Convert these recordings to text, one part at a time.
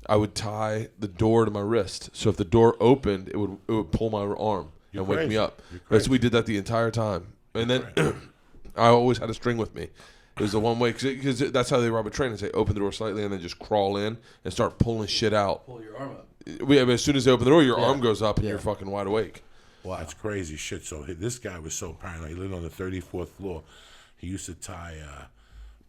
I would tie the door to my wrist. So if the door opened, it would pull my arm and wake me up. So we did that the entire time. And then I always had a string with me. It was the one way, because that's how they rob a train. Is they open the door slightly and then just crawl in and start pulling shit out. Pull your arm up. As soon as they open the door, your arm goes up and you're fucking wide awake. Wow. That's crazy shit. So this guy was so paranoid. He lived on the 34th floor. He used to tie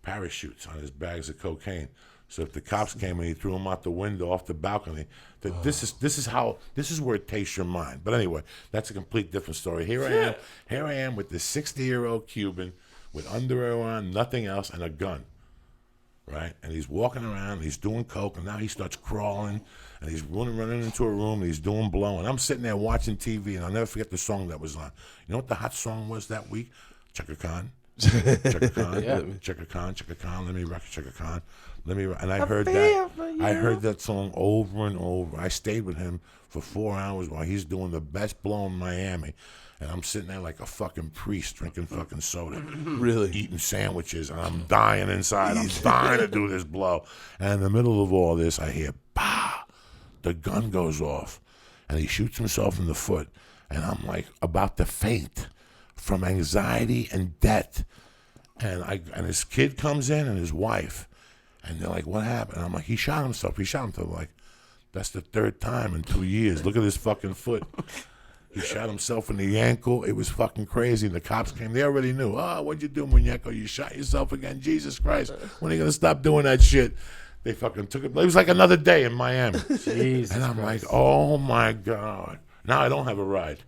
parachutes on his bags of cocaine. So if the cops came and he threw them out the window off the balcony, this is where it tastes your mind. But anyway, that's a complete different story. Here I am with this 60-year-old Cuban with underwear on, nothing else, and a gun. Right? And he's walking around, he's doing coke, and now he starts crawling, and he's running into a room, and he's doing blow. And I'm sitting there watching TV, and I'll never forget the song that was on. You know what the hot song was that week? Chaka Khan. Chaka Khan. Chaka Khan, Chaka Khan, let me rock Chaka Khan. And I heard that song over and over. I stayed with him for 4 hours while he's doing the best blow in Miami. And I'm sitting there like a fucking priest drinking fucking soda. Really? Eating sandwiches. And I'm dying inside. I'm dying to do this blow. And in the middle of all this, I hear, bah! The gun goes off. And he shoots himself in the foot. And I'm like about to faint from anxiety and debt. And his kid comes in and his wife. And they're like, what happened? And I'm like, he shot himself. I'm like, that's the 3rd time in 2 years. Look at his fucking foot. He shot himself in the ankle. It was fucking crazy. The cops came. They already knew. Oh, what'd you do, Muñeco? You shot yourself again? Jesus Christ. When are you going to stop doing that shit? They fucking took it. It was like another day in Miami. Jesus and I'm Christ. like, oh, my God. Now I don't have a ride.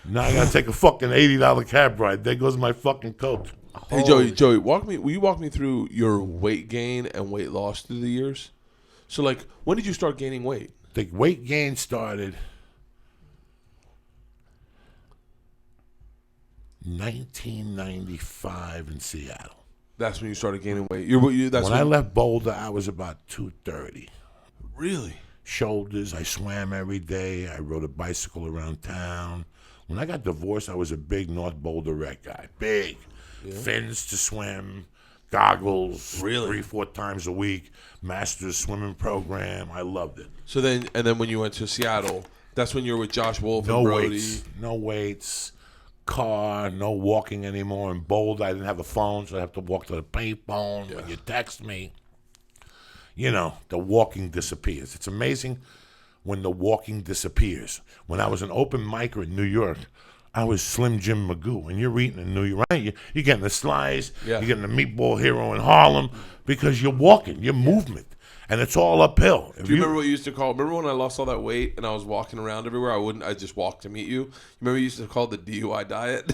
Now I got to take a fucking $80 cab ride. There goes my fucking coke. Hey, Joey, will you walk me through your weight gain and weight loss through the years? So, like, when did you start gaining weight? The weight gain started 1995 in Seattle. That's when you started gaining weight. When I left Boulder, I was about 230. Really? Shoulders. I swam every day. I rode a bicycle around town. When I got divorced, I was a big North Boulder rec guy. Big. Yeah. Fins to swim, goggles, really? 3-4 times a week, master's swimming program. I loved it. So then when you went to Seattle, that's when you were with Josh Wolf and Brody. No weights, car, no walking anymore. In Boulder, I didn't have a phone, so I have to walk to the payphone when you text me. You know, the walking disappears. It's amazing when the walking disappears. When I was an open micer in New York, I was Slim Jim Magoo, and you're eating in New York, right? You're getting the slice, you're getting the meatball hero in Harlem, because you're walking, your movement, and it's all uphill. Do you remember what you used to call? Remember when I lost all that weight and I was walking around everywhere? I just walked to meet you. You remember you used to call it the DUI diet?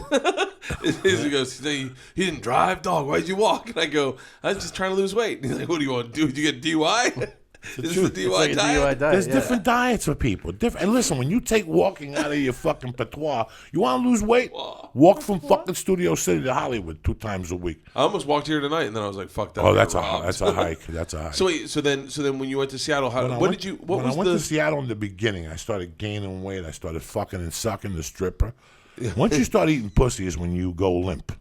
He goes, he didn't drive, dog. Why'd you walk? And I go, I was just trying to lose weight. And he's like, what do you want to do? Did you get DUI? Is this the DUI diet? There's different diets for people. And listen, when you take walking out of your fucking patois, you want to lose weight? Walk from fucking Studio City to Hollywood 2 times a week. I almost walked here tonight, and then I was like, "Fuck that." Oh, that's a hike. That's a hike. So wait, so then when you went to Seattle, when I went to Seattle in the beginning, I started gaining weight. I started fucking and sucking the stripper. Once you start eating pussy is when you go limp.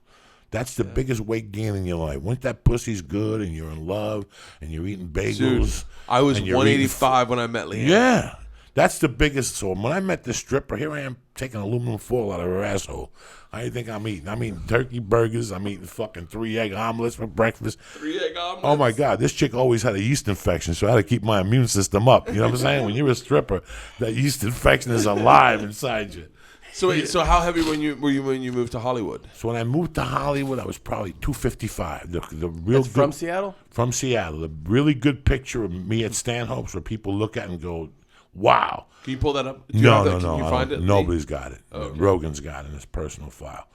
That's the biggest weight gain in your life. Once that pussy's good and you're in love and you're eating bagels. Dude, I was 185 when I met Leanne. Yeah. That's the biggest. So when I met the stripper, here I am taking aluminum foil out of her asshole. How do you think I'm eating? I'm eating turkey burgers. I'm eating fucking 3 egg omelets for breakfast. 3 egg omelets? Oh, my God. This chick always had a yeast infection, so I had to keep my immune system up. You know what I'm saying? When you're a stripper, that yeast infection is alive inside you. So wait, so how heavy were you when you moved to Hollywood? So when I moved to Hollywood, I was probably 255. The real good, from Seattle? From Seattle. The really good picture of me at Stanhope's where people look at and go, wow. Can you pull that up? No. Can you find it? Nobody's got it. Oh, okay. Rogan's got it in his personal file.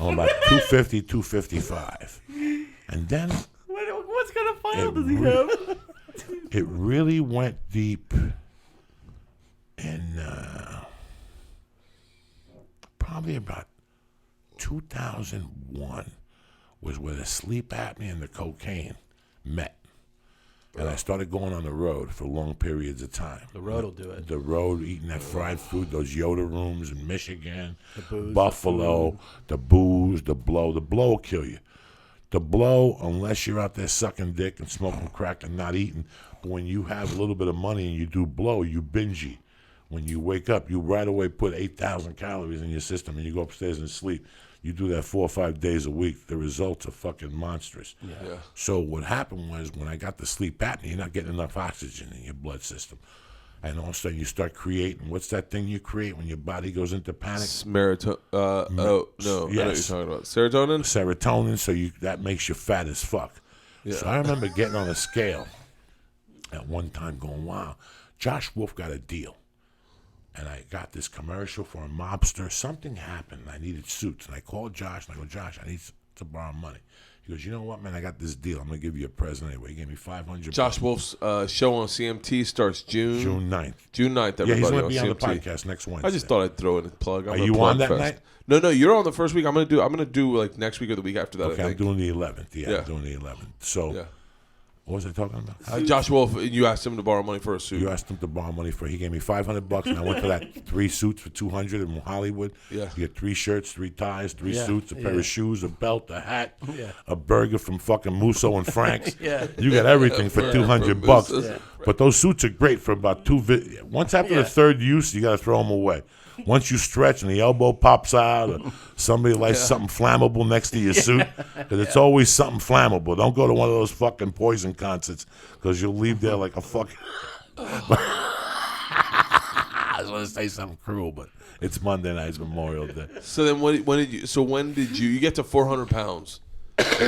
I'm about 250, 255. And then... What kind of file does he have? It really went deep in... probably about 2001 was where the sleep apnea and the cocaine met. And I started going on the road for long periods of time. The road will do it. The road, eating that fried food, those Yoda rooms in Michigan, the booze, Buffalo, the booze, the blow. The blow will kill you. The blow, unless you're out there sucking dick and smoking crack and not eating, but when you have a little bit of money and you do blow, you binge eat. When you wake up, you right away put 8,000 calories in your system and you go upstairs and sleep. You do that 4 or 5 days a week. The results are fucking monstrous. Yeah. So what happened was when I got the sleep apnea, you're not getting enough oxygen in your blood system. And all of a sudden you start creating, what's that thing you create when your body goes into panic? No, I know what you're talking about. Serotonin? Serotonin, so that makes you fat as fuck. Yeah. So I remember getting on a scale at one time going, wow, Josh Wolf got a deal. And I got this commercial for a mobster. Something happened. I needed suits. And I called Josh, and I go, Josh, I need to borrow money. He goes, you know what, man? I got this deal. I'm going to give you a present anyway. He gave me $500. Josh Wolf's show on CMT starts June 9th. June 9th, everybody. Yeah, he's going to on be on the CMT. podcast next Wednesday. I just thought I'd throw in a plug. Are you on that night? No, you're on the first week. I'm gonna do like next week or the week after that. Okay, I I'm think. doing the 11th. Yeah, I'm doing the 11th. So, Yeah. what was I talking about? Josh Wolf, you asked him to borrow money for a suit. You asked him to borrow money for. He gave me $500, and I went for that 3 suits for $200 in Hollywood. Yeah. You get 3 shirts, 3 ties, 3 suits, a pair Yeah. of shoes, a belt, a hat, Yeah. a burger from fucking Musso and Frank's. Yeah. You got everything for $200. Yeah. But those suits are great for about once after the third use, you got to throw them away. Once you stretch and the elbow pops out, or somebody lights something flammable next to your suit, because it's always something flammable. Don't go to one of those fucking Poison concerts, because you'll leave there like a fucking. I was going to say something cruel, but it's Monday night, it's Memorial Day. So then, when did you get to 400 pounds?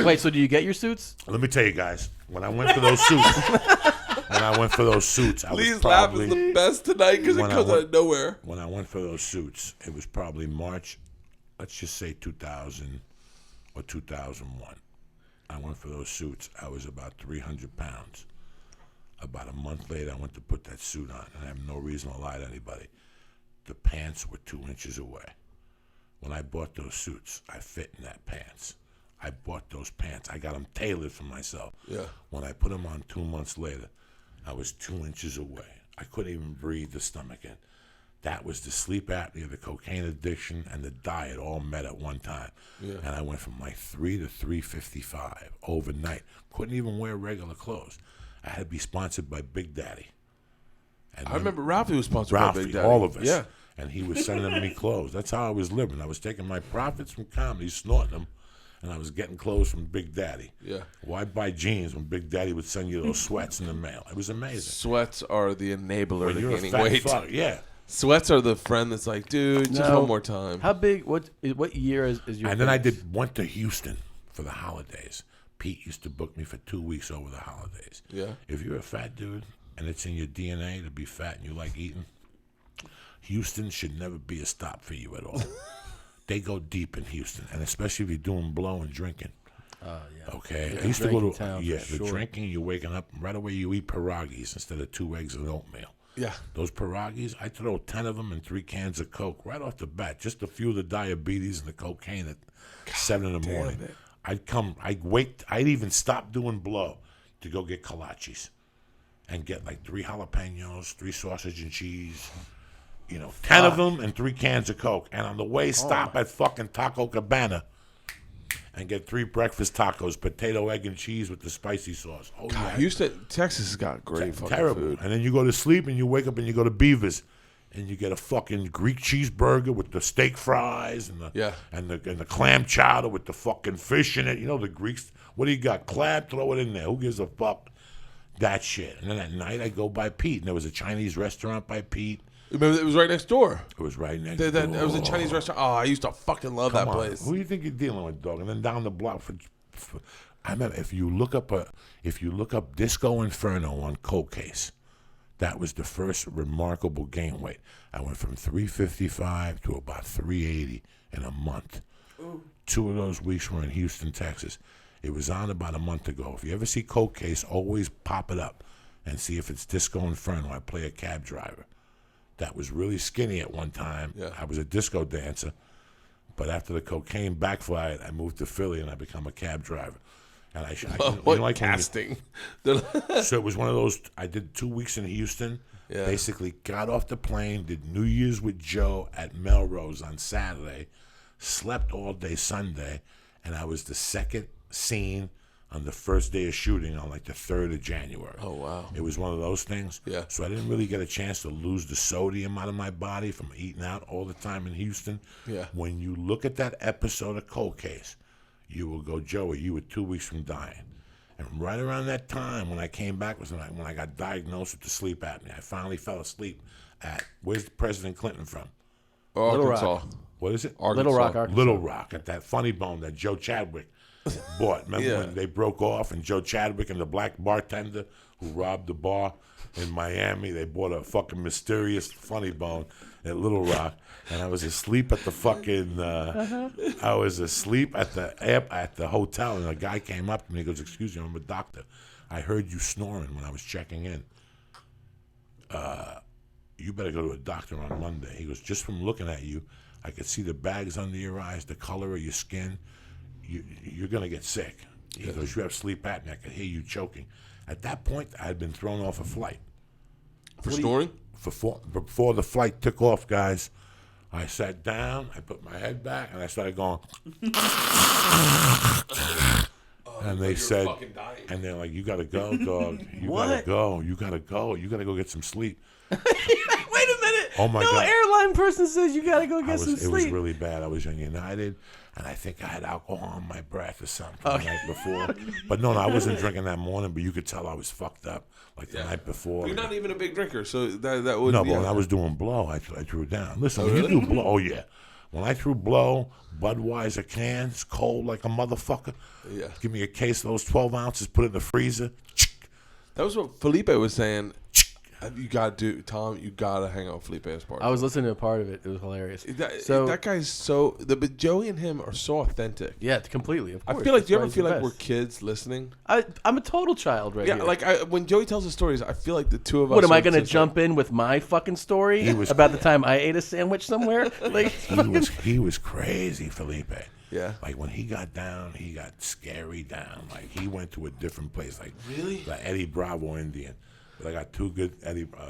Wait, so do you get your suits? Let me tell you guys, when I went for those suits, I Lee's was laugh probably is the best tonight because it when I comes out went- of nowhere. when I went for those suits, it was probably March, let's just say 2000 or 2001. I went for those suits. I was about 300 pounds. About a month later, I went to put that suit on, and I have no reason to lie to anybody. The pants were 2 inches away. When I bought those suits, I fit in that pants. I bought those pants. I got them tailored for myself. Yeah. When I put them on 2 months later, I was 2 inches away. I couldn't even breathe the stomach in. That was the sleep apnea, the cocaine addiction, and the diet all met at one time. Yeah. And I went from like 3 to 355 overnight. Couldn't even wear regular clothes. I had to be sponsored by Big Daddy. And I then remember Ralphie was sponsored by Ralphie, Big Daddy. all of us. Yeah. And he was sending me clothes. That's how I was living. I was taking my profits from comedy, snorting them, and I was getting clothes from Big Daddy. Yeah. Why buy jeans when Big Daddy would send you those sweats in the mail? It was amazing. Sweats are the enabler When to you're a gaining fat weight. fuck, yeah. Sweats are the friend that's like, dude, just No. one more time. How big? What year is your? And then I phase? went to Houston for the holidays. Pete used to book me for 2 weeks over the holidays. Yeah. If you're a fat dude and it's in your DNA to be fat and you like eating, Houston should never be a stop for you at all. They go deep in Houston, and especially if you're doing blow and drinking. Yeah. Okay, Yeah, I used to go drinking to town, for the sure. drinking. You're waking up right away. You eat pierogies instead of 2 eggs and oatmeal. Yeah. Those pierogies, I throw 10 of them and 3 cans of Coke right off the bat. Just to fuel the diabetes and the cocaine at 7 in the morning. it. I'd wait. I'd even stop doing blow to go get kolaches and get like 3 jalapenos, 3 sausage and cheese. 10 of them and 3 cans of Coke. And on the way, stop at fucking Taco Cabana and get 3 breakfast tacos, potato, egg, and cheese with the spicy sauce. Oh, yeah. Houston, Texas has got great fucking Terrible. food. And then you go to sleep and you wake up and you go to Beaver's and you get a fucking Greek cheeseburger with the steak fries and the clam chowder with the fucking fish in it. You know the Greeks. What do you got? Crab? Throw it in there. Who gives a fuck? That shit. And then at night I go by Pete and there was a Chinese restaurant by Pete. Remember, it was right next door. It was right next It door. was a Chinese restaurant. Oh, I used to fucking love Come that on. place. Who do you think you're dealing with, dog? And then down the block I remember if you look up Disco Inferno on Cold Case, that was the first remarkable gain weight. I went from 355 to about 380 in a month. Ooh. 2 of those weeks were in Houston, Texas. It was on about a month ago. If you ever see Cold Case, always pop it up and see if it's Disco Inferno. I play a cab driver that was really skinny at one time. Yeah. I was a disco dancer. But after the cocaine backfired, I moved to Philly and I become a cab driver. And What like casting? so it was one of those. I did 2 weeks in Houston. Yeah. Basically, got off the plane, did New Year's with Joe at Melrose on Saturday, slept all day Sunday, and I was the second scene on the first day of shooting on like the 3rd of January. Oh, wow. It was one of those things. Yeah. So I didn't really get a chance to lose the sodium out of my body from eating out all the time in Houston. Yeah. When you look at that episode of Cold Case, you will go, Joey, you were 2 weeks from dying. And right around that time when I came back was when I got diagnosed with the sleep apnea. I finally fell asleep at, where's President Clinton from? Little Rock. Arkansas. What is it? Arkansas. Little Rock, Arkansas. Little Rock, at that funny bone that Joe Chadwick bought. Remember Yeah. when they broke off and Joe Chadwick and the black bartender who robbed the bar in Miami, they bought a fucking mysterious funny bone at Little Rock, and I was asleep at the fucking I was asleep at the hotel, and a guy came up to me and goes, "Excuse me, I'm a doctor. I heard you snoring when I was checking in. You better go to a doctor on Monday." He goes, "Just from looking at you, I could see the bags under your eyes, the color of your skin. You're going to get sick." He goes, "You have sleep apnea. I could hear you choking." At that point, I had been thrown off a flight. For snoring? Before the flight took off, guys, I sat down, I put my head back, and I started going. And they said, and they're like, "You got to go, dog. You got to go. You got to go. You got to go get some sleep." Wait a minute. Oh, my no God. airline person says you gotta go get some It sleep. was really bad. I was on United, and I think I had alcohol on my breath or something the night before. But no, I wasn't drinking that morning, but you could tell I was fucked up like the night before. You're not even a big drinker, so that would No, be but when I was doing blow, I threw down. Listen, when really? you do blow, oh yeah. When I threw blow, Budweiser cans, cold like a motherfucker. Yeah. Give me a case of those 12 ounces, put it in the freezer. That was what Felipe was saying. You got to do, Tom, you got to hang out with Felipe's part. I was listening to a part of it. It was hilarious. That guy's so, but Joey and him are so authentic. Yeah, completely. Of I course. feel like, That's do you why ever he's feel the like we're best. kids listening? I'm a total child right Yeah, here. like when Joey tells the stories, I feel like the two of us. What am I are going to just jump in with my fucking story He was- about the time I ate a sandwich somewhere? Like, He was crazy, Felipe. Yeah. Like when he got down, he got scary down. Like he went to a different place. Like Really? Like Eddie Bravo Indian. But I got two good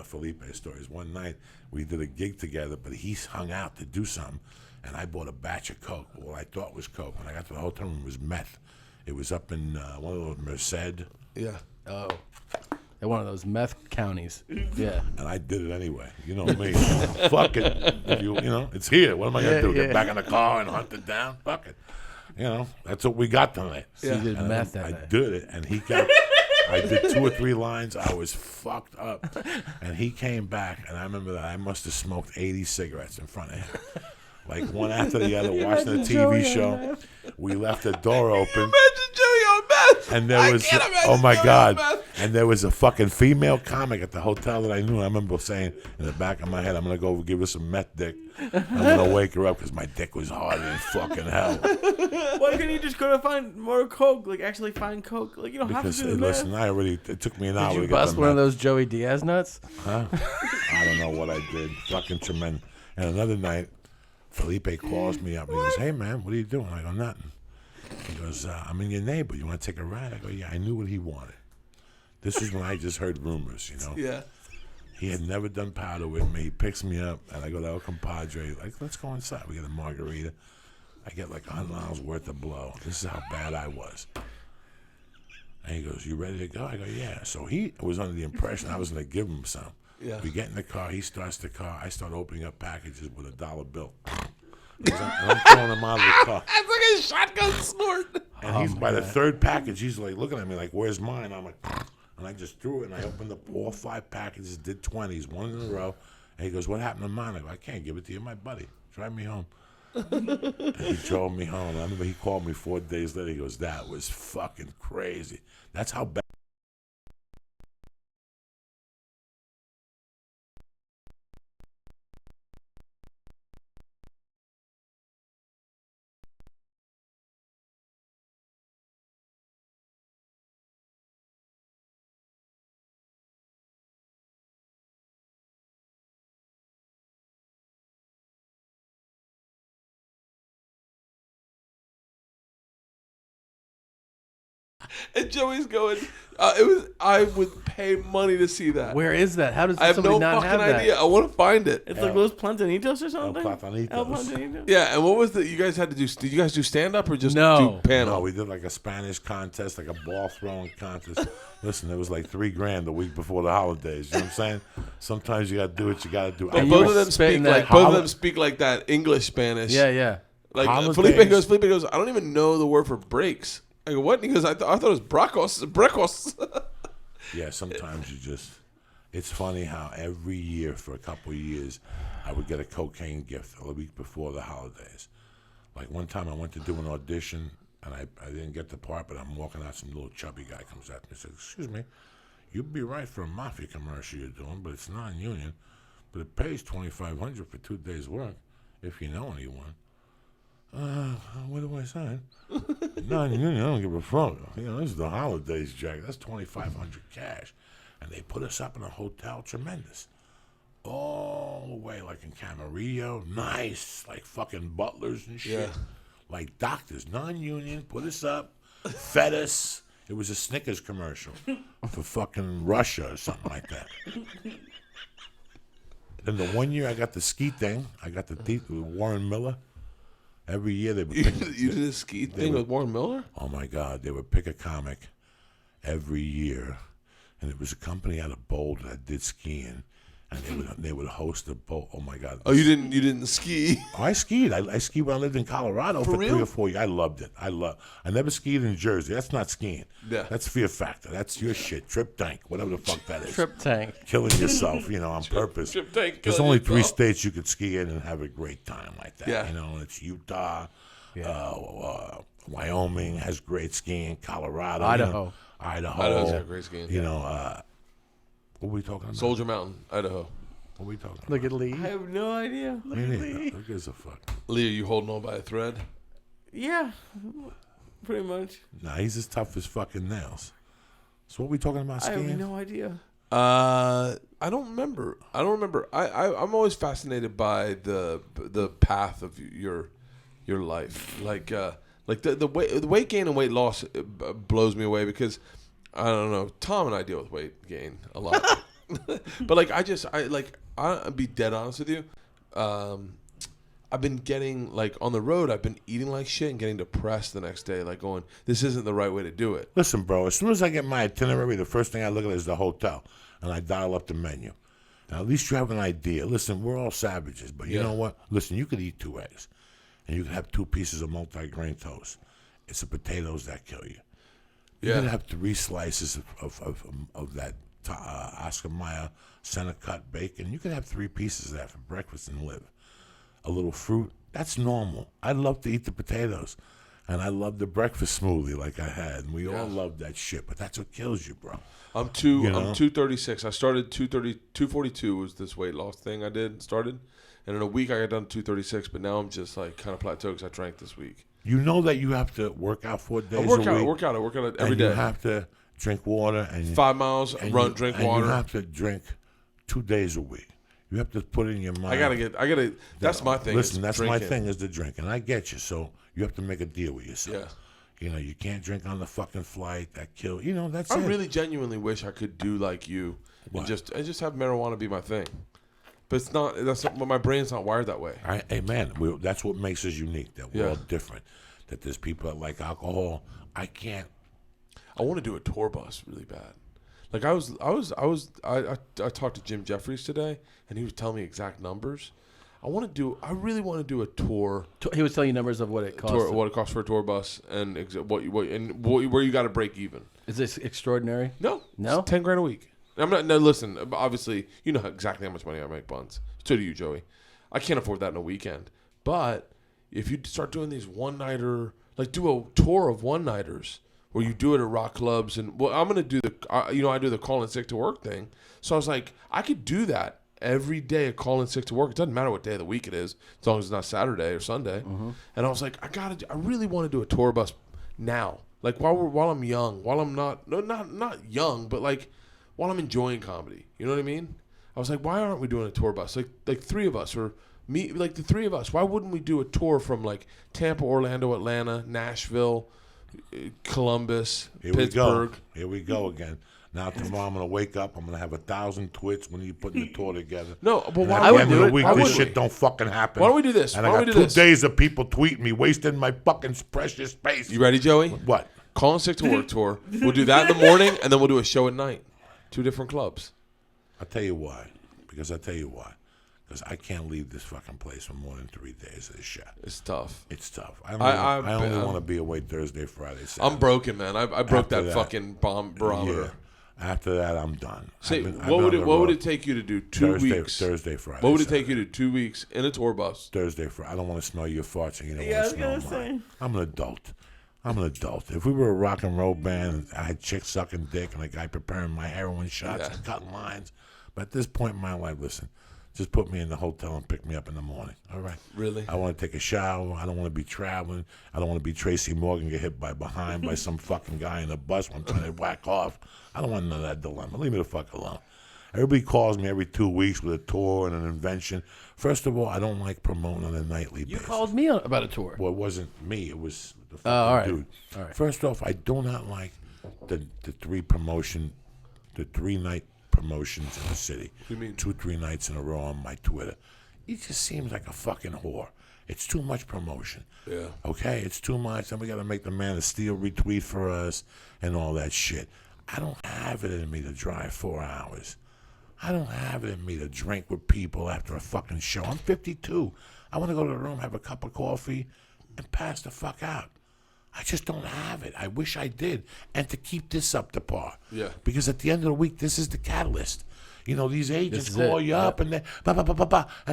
Felipe stories. One night we did a gig together, but he hung out to do something, and I bought a batch of Coke. What I thought was Coke. When I got to the hotel room, it was meth. It was up in one of those Merced, Yeah. oh, they're one of those meth counties. Yeah. and I did it anyway. You know me. Fuck it. If you know, it's here. What am I gonna do? Get back in the car and hunt it down? Fuck it. You know, that's what we got tonight. So you did And meth that I night. did it, and he got. I did 2 or 3 lines. I was fucked up, and he came back, and I remember that I must have smoked 80 cigarettes in front of him, like one after the other, watching a TV show. We left the door open, Imagine Joey on meth. and there was can't imagine oh my Joey on god, meth. and there was a fucking female comic at the hotel that I knew. I remember saying in the back of my head, "I'm gonna go give her some meth dick. I'm gonna wake her up because my dick was hard as fucking hell." Why couldn't you just go to find more coke? Like actually find coke. Like you don't Because have to do the listen, it took me an hour Did to you get bust the one of meth. those Joey Diaz nuts? Huh? I don't know what I did. Fucking tremendous. And another night, Felipe calls me up. He goes, "Hey, man, what are you doing?" I go, "Nothing." He goes, "I'm in your neighbor. You want to take a ride?" I go, "Yeah." I knew what he wanted. This is when I just heard rumors, you know. Yeah. He had never done powder with me. He picks me up, and I go to El Compadre. Like, let's go inside. We get a margarita. I get like $100 worth of blow. This is how bad I was. And he goes, "You ready to go?" I go, "Yeah." So he was under the impression I was going to give him some. Yeah. We get in the car. He starts the car. I start opening up packages with $1 bill. And I'm throwing him out of the car. That's like a shotgun snort. And he's by the third package, he's like looking at me like, "Where's mine?" I'm like, and I just threw it, and I opened up all 5 packages, did 20s, one in a row. And he goes, "What happened to mine?" I go, "I can't give it to you, my buddy. Drive me home." And he drove me home. I remember he called me 4 days later. He goes, "That was fucking crazy." That's how bad. And Joey's going, It was. I would pay money to see that. Where is that? How does I have somebody no not fucking have that? idea. I want to find it. It's like Los Platanitos or something. Platanitos. El Platanitos. Yeah, and what was the? You guys had to do? Did you guys do stand up or just No. do panel? No, we did like a Spanish contest, like a ball throwing contest. Listen, it was like $3,000 the week before the holidays. You know what I'm saying? Sometimes you got to do what you got to do. But you both were of them spitting speak that like both of holi- them speak like that English Spanish. Yeah. Like Holidays. Felipe goes. I don't even know the word for breaks. I go, what? And he goes, I thought it was brecos. Yeah, sometimes you just. It's funny how every year for a couple of years, I would get a cocaine gift a week before the holidays. Like one time I went to do an audition, and I didn't get the part, but I'm walking out, some little chubby guy comes at me and says, "Excuse me, you'd be right for a mafia commercial you're doing, but it's non-union, but it pays $2,500 for 2 days' work, if you know anyone." What do I sign? Non-union, I don't give a fuck. You know, this is the holidays, Jack. That's $2,500 cash. And they put us up in a hotel, tremendous. All the way, like in Camarillo, nice, like fucking butlers and shit. Yeah. Like doctors, non-union, put us up, fed us. It was a Snickers commercial for fucking Russia or something like that. Then the one year I got the ski thing, I got the teeth with Warren Miller. Every year they would You pick, did a ski thing with Warren Miller? oh my God, they would pick a comic every year, and it was a company out of Boulder that did skiing, and they would host a boat. Oh my God! Oh, you didn't ski? Oh, I skied. I skied when I lived in Colorado for real? 3 or 4 years. I loved it. I never skied in Jersey. That's not skiing. Yeah. That's Fear Factor. That's your shit. Trip tank, whatever the fuck that is. Trip tank. Killing yourself, on purpose. Trip tank There's killing only 3 yourself. states you could ski in and have a great time like that. Yeah. It's Utah, Wyoming has great skiing, Colorado, Idaho. Idaho's got great skiing. What are we talking about? Soldier Mountain, Idaho. What are we talking about? Look at Lee. I have no idea. Me neither. Who gives a fuck? Lee, are you holding on by a thread? Yeah, pretty much. Nah, he's as tough as fucking nails. So what are we talking about I skiing? have no idea. I don't remember. I'm always fascinated by the path of your life. Like the weight gain and weight loss blows me away because I don't know. Tom and I deal with weight gain a lot, but I'll be dead honest with you. I've been getting on the road. I've been eating like shit and getting depressed the next day. Like going, this isn't the right way to do it. Listen, bro, as soon as I get my itinerary, the first thing I look at is the hotel, and I dial up the menu. Now, at least you have an idea. Listen, we're all savages, but you know what? Listen, you could eat 2 eggs, and you could have 2 pieces of multi-grain toast. It's the potatoes that kill you. You could have 3 slices of that Oscar Mayer center cut bacon. You could have 3 pieces of that for breakfast and live. A little fruit, that's normal. I love to eat the potatoes, and I love the breakfast smoothie like I had, and we all love that shit, but that's what kills you, bro. I'm 236. I started 242 was this weight loss thing I started. And in a week I got done to 236, but now I'm just kind of plateaued because I drank this week. You know that you have to work out 4 days I a work week. out every and day. You have to drink water and 5 miles, drink water. You have to drink 2 days a week. You have to put in your mind. I gotta. That's my thing. Listen, that's my drinking. thing is the drinking. I get you. So you have to make a deal with yourself. Yeah. You can't drink on the fucking flight. That kill. That's I it. really genuinely wish I could do like you and just have marijuana be my thing. But it's not. That's not, my brain's not wired that way. Hey man, that's what makes us unique. That we're all different. That there's people that like alcohol. I can't. I want to do a tour bus really bad. I talked to Jim Jeffries today, and he was telling me exact numbers. I really want to do a tour. He was telling you numbers of what it costs. What it costs for a tour bus, and where you got to break even. Is this extraordinary? No, No? it's $10,000 a week. I'm not. No, listen. Obviously, you know exactly how much money I make, Buns. So do you, Joey. I can't afford that in a weekend. But if you start doing these one-nighter, do a tour of one-nighters, where you do it at rock clubs, and I'm gonna do I do the call in sick to work thing. So I was like, I could do that every day, a call in sick to work. It doesn't matter what day of the week it is, as long as it's not Saturday or Sunday. Mm-hmm. And I was like, I really want to do a tour bus now, while I'm young, while I'm not young, but while I'm enjoying comedy. You know what I mean? I was like, why aren't we doing a tour bus? Like 3 of us, or me, the 3 of us. Why wouldn't we do a tour from Tampa, Orlando, Atlanta, Nashville, Columbus, Here Pittsburgh. Here we go again. Now tomorrow I'm gonna wake up. I'm gonna have 1,000 twits when you putting the tour together. No, but And why at would the we end do of the it? week, Why this would shit we? don't fucking happen. Why don't we do this? And Why I don't got we do 2 this? days of people tweeting me, wasting my fucking precious space. You ready, Joey? What? Call in sick to work tour. We'll do that in the morning, and then we'll do a show at night. 2 different clubs. I'll tell you why. Because I can't leave this fucking place for more than 3 days of this shit. It's tough. It's tough. I- I only want to be away Thursday, Friday, Saturday. I'm broken, man. I broke After that that, fucking barometer. Yeah. After that, I'm done. Say, I've been what would on the what would road it take you to do 2 weeks? Thursday, Friday. What would it Saturday. take you to do 2 weeks in a tour bus? Thursday, Friday. I don't want to smell your farts, and you don't Yeah, I want was to smell gonna mine. say. I'm an adult. If we were a rock and roll band, and I had chicks sucking dick and a guy preparing my heroin shots Yeah. and cutting lines. But at this point in my life, listen, just put me in the hotel and pick me up in the morning. All right. Really? I want to take a shower. I don't want to be traveling. I don't want to be Tracy Morgan, get hit behind by some fucking guy in a bus when I'm trying to whack off. I don't want none of that dilemma. Leave me the fuck alone. Everybody calls me every 2 weeks with a tour and an invention. First of all, I don't like promoting on a nightly You basis. called me about a tour. Well, it wasn't me. It was the fucking all right. dude. All right. First off, I do not like the 3-night promotions in the city. What do you mean? 2-3 nights in a row on my Twitter. It just seems like a fucking whore. It's too much promotion. Yeah. Okay, it's too much. Then we got to make the Man of Steel retweet for us and all that shit. I don't have it in me to drive 4 hours. I don't have it in me to drink with people after a fucking show. I'm 52. I want to go to the room, have a cup of coffee, and pass the fuck out. I just don't have it. I wish I did. And to keep this up to par. Yeah. Because at the end of the week, this is the catalyst. You know, these agents is call it. you up and they and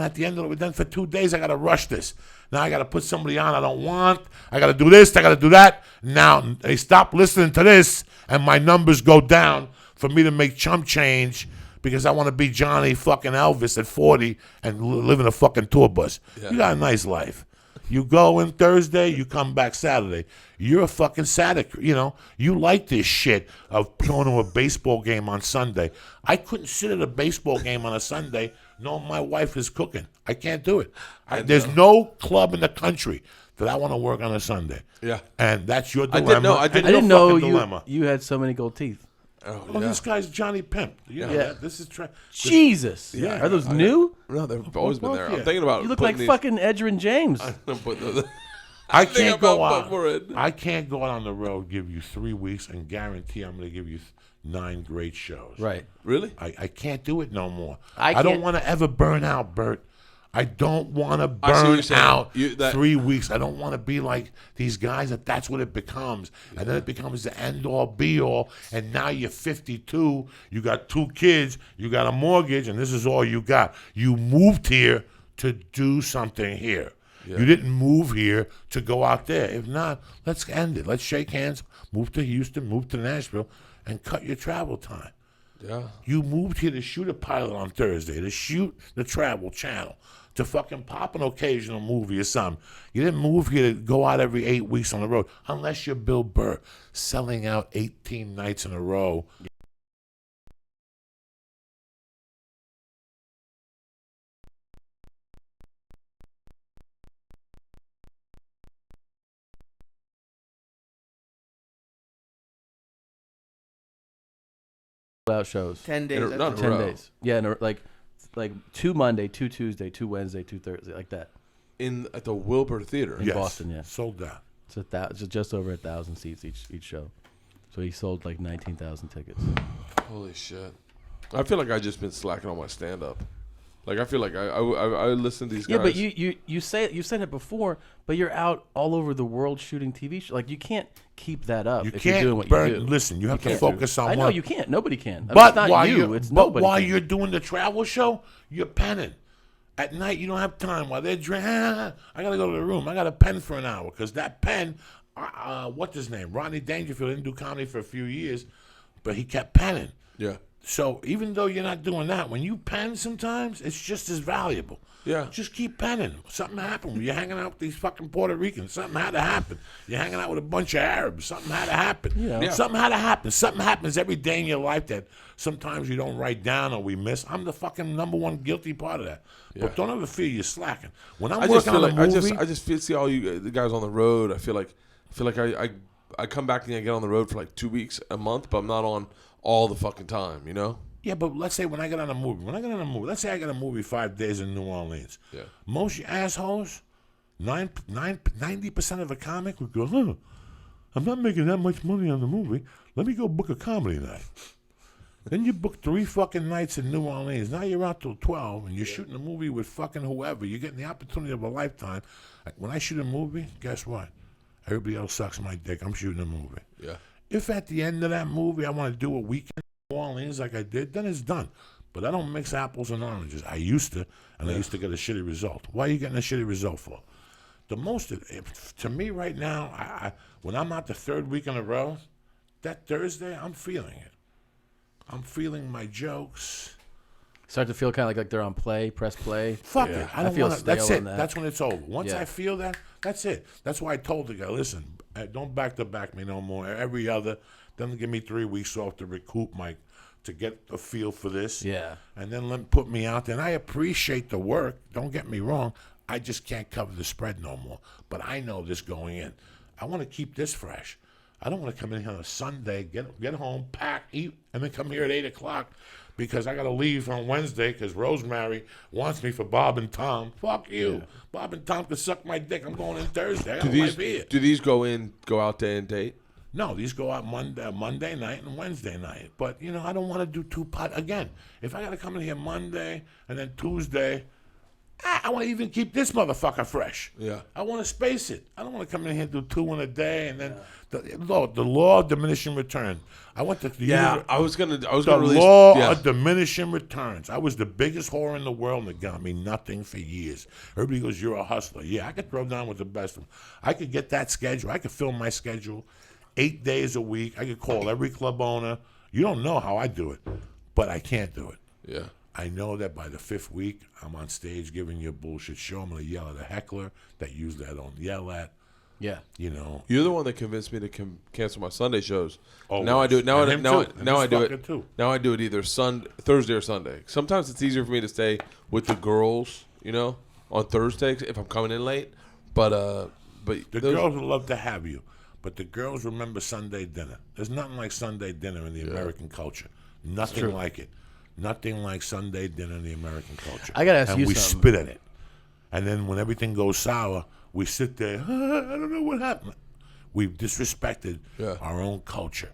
at the end of the week, then for 2 days, I got to rush this. Now I got to put somebody on I don't want. I got to do this. I got to do that. Now they stop listening to this, and my numbers go down for me to make chump change because I want to be Johnny fucking Elvis at 40 and live in a fucking tour bus. Yeah. You got a nice life. You go in Thursday, you come back Saturday. You're a fucking sadist, you know. You like this shit of going to a baseball game on Sunday. I couldn't sit at a baseball game on a Sunday knowing my wife is cooking. I can't do it. There's no club in the country that I want to work on a Sunday. Yeah. And that's your I dilemma. didn't know- I and didn't I your didn't know fucking dilemma. you had so many gold teeth. Oh, Oh, yeah. this guy's Johnny Pimp. You know Yeah. that? This is Jesus. Yeah. Are those new? No, they've always been there. yeah. I'm thinking about You look putting like these- fucking Edgerrin James. I think can't go about out. putting more in. I can't go out on the road, give you 3 weeks, and guarantee I'm going to give you 9 great shows. Right. Really? I can't do it no more. I don't can't- want to ever burn out, Bert. I don't want to I see what burn you're saying. out That- 3 weeks. I don't want to be like these guys that's what it becomes. And then it becomes the end-all, be-all. And now you're 52. You got 2 kids. You got a mortgage. And this is all you got. You moved here to do something here. Yeah. You didn't move here to go out there. If not, let's end it. Let's shake hands, move to Houston, move to Nashville, and cut your travel time. Yeah. You moved here to shoot a pilot on Thursday, to shoot the Travel Channel, to fucking pop an occasional movie or something. You didn't move here to go out every 8 weeks on the road, unless you're Bill Burr, selling out 18 nights in a row. Out shows. 10 days. In a- that's not it. in a 10 row. days. Yeah, and like 2 Monday, 2 Tuesday, 2 Wednesday, 2 Thursday, like that. At the Wilbur Theater. In Boston, yeah. Sold out. It's just over 1,000 seats each show. So he sold like 19,000 tickets. Holy shit. I feel like I just been slacking on my stand up. Like I feel like I listen to these guys. Yeah, but you said it before, but you're out all over the world shooting TV shows. Like you can't keep that up You if you're can't doing what burn. you do. Listen, you have to can't. focus on I know one. you can't. Nobody can. I mean, But it's not while you. you're, It's but nobody while can. you're doing the travel show, you're penning. At night, you don't have time. While they're drinking, I gotta go to the room. I gotta pen for an hour because that pen, what's his name? Rodney Dangerfield didn't do comedy for a few years, but he kept penning. yeah. So even though you're not doing that, when you pen sometimes, it's just as valuable. Yeah. Just keep penning. Something happened. You're hanging out with these fucking Puerto Ricans. Something had to happen. You're hanging out with a bunch of Arabs. Something had to happen. Yeah. Something had to happen. Something happens every day in your life that sometimes you don't write down or we miss. I'm the fucking number one guilty part of that. Yeah. But don't ever feel you're slacking. When I'm I just working feel on like a movie, I just see all you the guys on the road. I feel like I come back and I get on the road for like 2 weeks, a month, but I'm not on all the fucking time, you know? Yeah, but let's say when I get on a movie, let's say I got a movie 5 days in New Orleans. Yeah. Most assholes, 90% of a comic would go, huh, I'm not making that much money on the movie. Let me go book a comedy night. Then you book 3 fucking nights in New Orleans. Now you're out till 12, and you're shooting a movie with fucking whoever. You're getting the opportunity of a lifetime. When I shoot a movie, guess what? Everybody else sucks my dick. I'm shooting a movie. Yeah. If at the end of that movie I want to do a weekend in New Orleans like I did, then it's done. But I don't mix apples and oranges. I used to, and I used to get a shitty result. Why are you getting a shitty result for? The most, to me right now, when I'm out the 3rd week in a row, that Thursday, I'm feeling it. I'm feeling my jokes. Start to feel kind of like they're on press play. Fuck it. I don't feel want to. stale That's it. on that. That's when it's over. Once Yeah. I feel that, that's it. That's why I told the guy, listen, don't back me no more. Every other, then give me 3 weeks off to recoup to get a feel for this. Yeah. And then put me out there. And I appreciate the work. Don't get me wrong. I just can't cover the spread no more. But I know this going in. I want to keep this fresh. I don't want to come in here on a Sunday, get home, pack, eat, and then come here at 8 o'clock because I got to leave on Wednesday because Rosemary wants me for Bob and Tom. Fuck you. Yeah. Bob and Tom can suck my dick. I'm going in Thursday. I got a life here. Do these go out day and date? No, these go out Monday night and Wednesday night. But, I don't want to do 2 pot. Again, if I got to come in here Monday and then Tuesday, I want to even keep this motherfucker fresh. Yeah. I want to space it. I don't want to come in here and do 2 in a day and then the law of diminishing return. I went to the I was gonna the release, law of diminishing returns. I was the biggest whore in the world and it got me nothing for years. Everybody goes, you're a hustler. Yeah, I could throw down with the best of them. I could get that schedule. I could fill my schedule 8 days a week. I could call every club owner. You don't know how I do it, but I can't do it. Yeah. I know that by the 5th week, I'm on stage giving you a bullshit show. I'm going to yell at a heckler that usually I don't yell at. Yeah. You're the one that convinced me to cancel my Sunday shows. Always. Now I do it. Now I do it. Too. Now I do it either Thursday or Sunday. Sometimes it's easier for me to stay with the girls, on Thursday if I'm coming in late. But the girls would love to have you, but the girls remember Sunday dinner. There's nothing like Sunday dinner in the American culture. Nothing like it. Nothing like Sunday dinner in the American culture. I gotta ask and you we something. spit at it. And then when everything goes sour, we sit there, I don't know what happened. We've disrespected our own culture.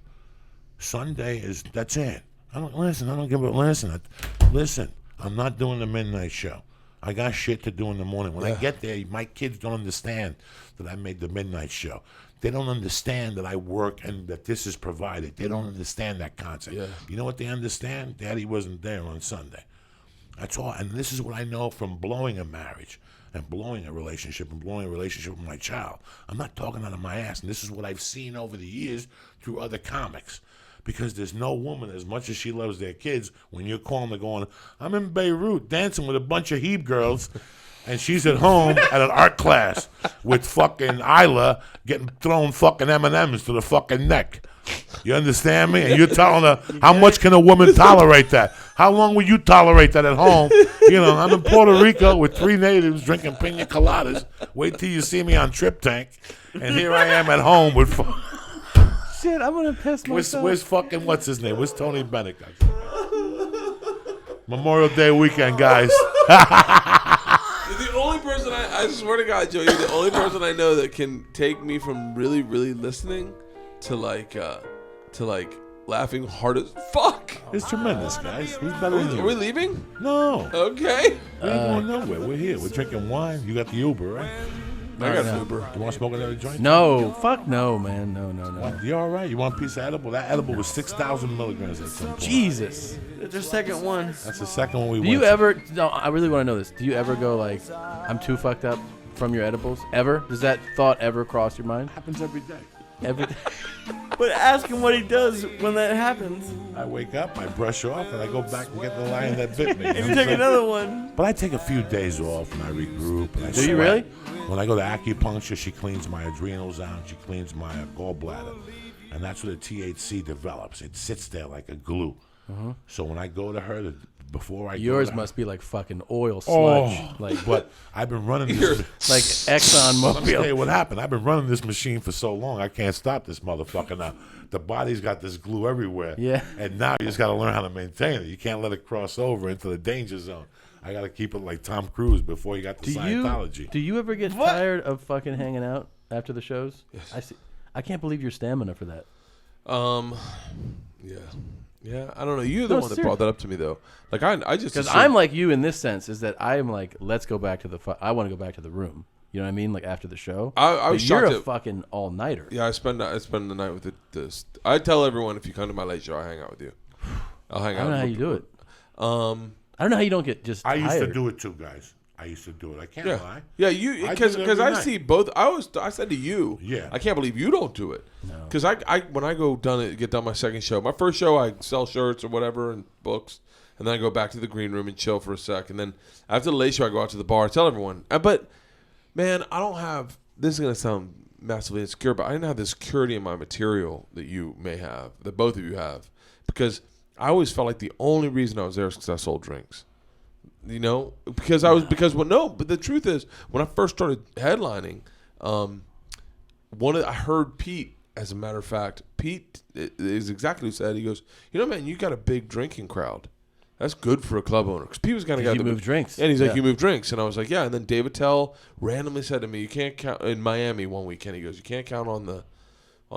Sunday that's it. I don't give a listen, I'm not doing the midnight show. I got shit to do in the morning. When I get there, my kids don't understand that I made the midnight show. They don't understand that I work and that this is provided. They don't understand that concept. Yeah. You know what they understand? Daddy wasn't there on Sunday. That's all. And this is what I know from blowing a marriage and blowing a relationship and blowing a relationship with my child. I'm not talking out of my ass. And this is what I've seen over the years through other comics. Because there's no woman, as much as she loves their kids, when you're calling her going, I'm in Beirut dancing with a bunch of Heb girls, and she's at home at an art class with fucking Isla getting thrown fucking M&Ms to the fucking neck. You understand me? And you're telling her, how much can a woman tolerate that? How long will you tolerate that at home? I'm in Puerto Rico with 3 natives drinking pina coladas. Wait till you see me on Trip Tank. And here I am at home with... Shit, I'm going to piss myself. Where's fucking, what's his name? Where's Tony Bennett? Memorial Day weekend, guys. You're the only person I swear to God, Joe, you're the only person I know that can take me from really, really listening to laughing hard as fuck. It's tremendous, guys. Who's better than you? Are we leaving? No. Okay. We ain't going nowhere. We're here. We're drinking wine. You got the Uber, right? I got an Uber. You want to smoke another joint? No. Fuck no, man. No. What? You all right? You want a piece of edible? That edible was 6,000 milligrams at some point. Jesus. It's our second one. That's the second one we Do went you to. ever... No, I really want to know this. Do you ever go like, I'm too fucked up from your edibles? Ever? Does that thought ever cross your mind? Happens every day. Every But ask him what he does when that happens. I wake up, I brush off, and I go back and get the lion that bit me. And you take another one. But I take a few days off and I regroup. And I Do you sweat. really? When I go to acupuncture, she cleans my adrenals out. She cleans my gallbladder. And that's where the THC develops. It sits there like a glue. So when I go to her to before I Yours go must be like fucking oil sludge. But I've been running this. Like Exxon Let me tell Mobil. you what happened. I've been running this machine for so long, I can't stop this motherfucker now. The body's got this glue everywhere. Yeah. And now you just got to learn how to maintain it. You can't let it cross over into the danger zone. I got to keep it like Tom Cruise before you got to Scientology. Do you ever get tired of fucking hanging out after the shows? Yes. I can't believe your stamina for that. Yeah, I don't know. You're the one that brought that up to me, though. Like, I just... Because I'm like you in this sense, is that I'm like, let's go back to I want to go back to the room. You know what I mean? Like, after the show. I was You're shocked a fucking all-nighter. Yeah, I spend the night with this. I tell everyone, if you come to my late show, I hang out with you. I'll hang out. I don't know how you do it. I don't know how you don't get just I used to tired. do it too, guys. I used to do it. I can't lie. Yeah, you because I see both. I said to you, yeah, I can't believe you don't do it. Because I when I get done my second show, my first show I sell shirts or whatever and books, and then I go back to the green room and chill for a sec, and then after the late show I go out to the bar. I tell everyone, but man, I don't have. This is gonna sound massively insecure, but I didn't have the security in my material that you may have, that both of you have, because I always felt like the only reason I was there is because I sold drinks. You know, but the truth is, when I first started headlining, I heard Pete, as a matter of fact, Pete is exactly who said, he goes, you know, man, you got a big drinking crowd. That's good for a club owner. Because Pete was kind of guy that move drinks. And he's like, you move drinks. And I was like, yeah. And then David Tell randomly said to me, you can't count, in Miami one weekend, he goes, you can't count on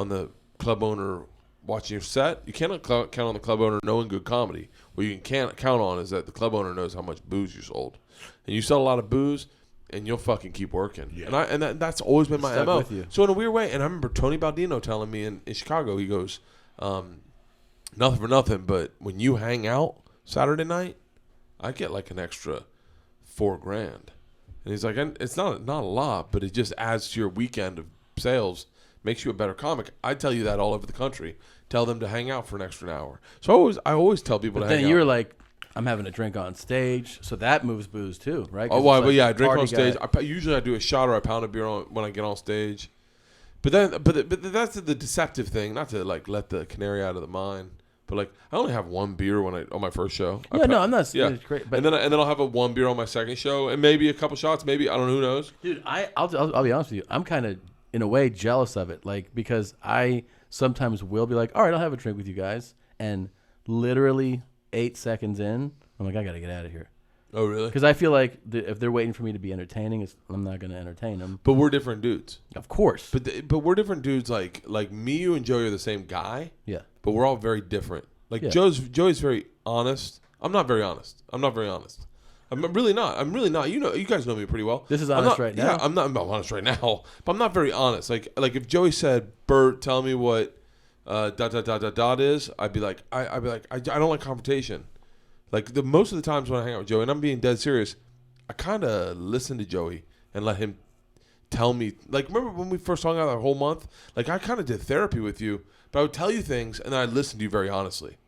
the club owner watching your set. You cannot count on the club owner knowing good comedy. What you can't count on is that the club owner knows how much booze you sold. And you sell a lot of booze, and you'll fucking keep working. Yeah. And that's always been my MO. So in a weird way, and I remember Tony Baldino telling me in Chicago, he goes, nothing for nothing, but when you hang out Saturday night, I get like an extra $4,000. And he's like, it's not a lot, but it just adds to your weekend of sales. Makes you a better comic. I tell you that all over the country. Tell them to hang out for an extra hour. So I always tell people to hang out. But then you're like, I'm having a drink on stage, so that moves booze too, right? Oh, well, but yeah, I drink on stage. Usually I do a shot or I pound a beer when I get on stage. But that's the deceptive thing. Not to like let the canary out of the mine. But like I only have one beer on my first show. Yeah, I'm not. Yeah, it's great. But and then I'll have one beer on my second show, and maybe a couple shots. Maybe I don't know. Who knows? Dude, I'll be honest with you. I'm kind of in a way jealous of it, like because I sometimes will be like, all right, I'll have a drink with you guys, and literally 8 seconds in, I'm like, I gotta get out of here. Oh, really? Because I feel like if they're waiting for me to be entertaining, I'm not gonna entertain them. But we're different dudes. Of course. But we're different dudes. Like me, you, and Joey are the same guy. Yeah. But we're all very different. Like Joey's very honest. I'm not very honest. I'm really not. You know, you guys know me pretty well. This is honest right now. Yeah, I'm honest right now, but I'm not very honest. Like if Joey said, "Bert, tell me what dot is," I'd be like, I don't like confrontation. Like most of the times when I hang out with Joey, and I'm being dead serious, I kind of listen to Joey and let him tell me. Like remember when we first hung out that whole month? Like I kind of did therapy with you, but I would tell you things and then I'd listen to you very honestly.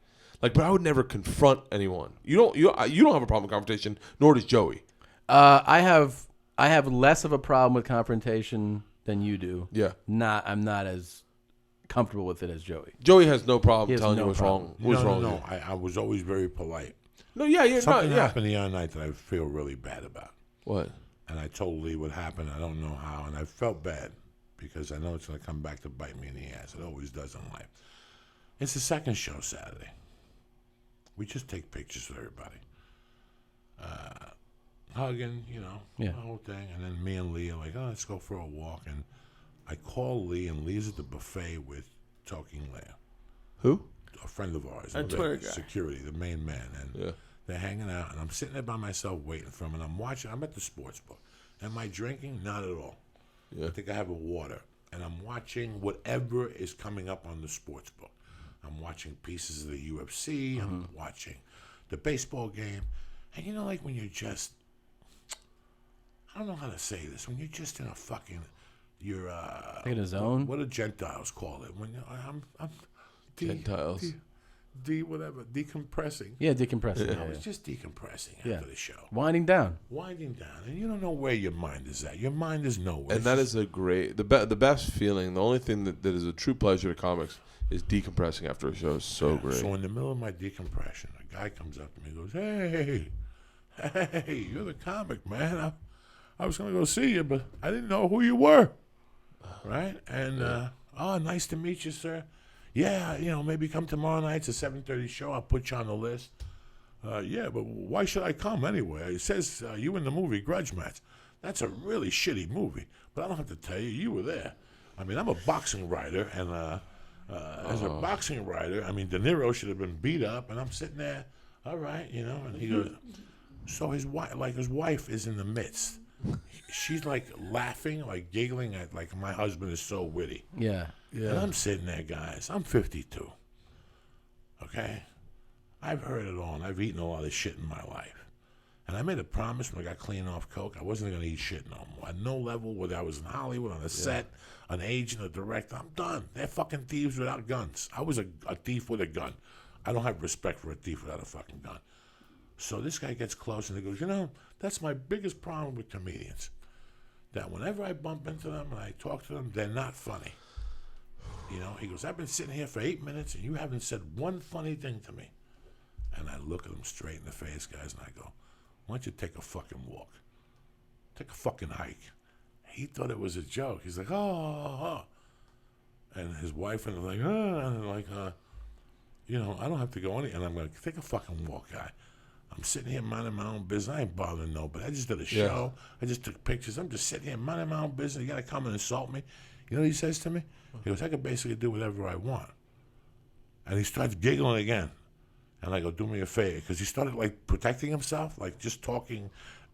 Like, but I would never confront anyone. You don't have a problem with confrontation, nor does Joey. I have less of a problem with confrontation than you do. Yeah. I'm not as comfortable with it as Joey. Joey has no problem telling you what's wrong. No. I was always very polite. No, yeah, something happened the other night that I feel really bad about. What? And I told Lee what happened. I don't know how, and I felt bad because I know it's going to come back to bite me in the ass. It always does in life. It's the second show Saturday. We just take pictures with everybody. Hugging, the whole thing. And then me and Lee are like, let's go for a walk. And I call Lee, and Lee's at the buffet with Talking Leia. Who? A friend of ours. A Twitter guy. Security, the main man. And they're hanging out, and I'm sitting there by myself waiting for him, and I'm watching. I'm at the sports book. Am I drinking? Not at all. Yeah. I think I have a water. And I'm watching whatever is coming up on the sports book. I'm watching pieces of the UFC. I'm watching the baseball game. And like when you're just, I don't know how to say this, when you're just in a fucking, you're in a zone? What do Gentiles call it? When I'm Gentiles. Whatever, decompressing. Yeah, decompressing. I was just decompressing after the show. Winding down. And you don't know where your mind is at. Your mind is nowhere. And that is a great, the best feeling, the only thing that is a true pleasure to comics is decompressing after a show is so great. So in the middle of my decompression, a guy comes up to me and goes, hey, you're the comic, man. I was going to go see you, but I didn't know who you were. Right? And, oh, nice to meet you, sir. Yeah, maybe come tomorrow night. It's a 7:30 show. I'll put you on the list. Yeah, but why should I come anyway? It says you in the movie Grudge Match. That's a really shitty movie, but I don't have to tell you. You were there. I mean, I'm a boxing writer, and as a boxing writer, I mean, De Niro should have been beat up, and I'm sitting there, all right, and he goes, so his wife is in the midst. She's like laughing, like giggling at like my husband is so witty. Yeah. And I'm sitting there, guys. I'm 52. Okay? I've heard it all, and I've eaten a lot of shit in my life. And I made a promise when I got clean off coke, I wasn't going to eat shit no more. At no level, whether I was in Hollywood, on a set, an agent, a director, I'm done. They're fucking thieves without guns. I was a thief with a gun. I don't have respect for a thief without a fucking gun. So this guy gets close, and he goes, that's my biggest problem with comedians. That whenever I bump into them and I talk to them, they're not funny. He goes, I've been sitting here for 8 minutes, and you haven't said one funny thing to me. And I look at him straight in the face, guys, and I go, why don't you take a fucking walk? Take a fucking hike. He thought it was a joke. He's like, oh. And his wife and like, and like, I don't have to go any. And I'm like, take a fucking walk, guy. I'm sitting here minding my own business. I ain't bothering nobody. I just did a show. I just took pictures. I'm just sitting here minding my own business. You got to come and insult me. You know what he says to me? He goes, I can basically do whatever I want. And he starts giggling again. And I go, do me a favor. Because he started, like, protecting himself, like just trying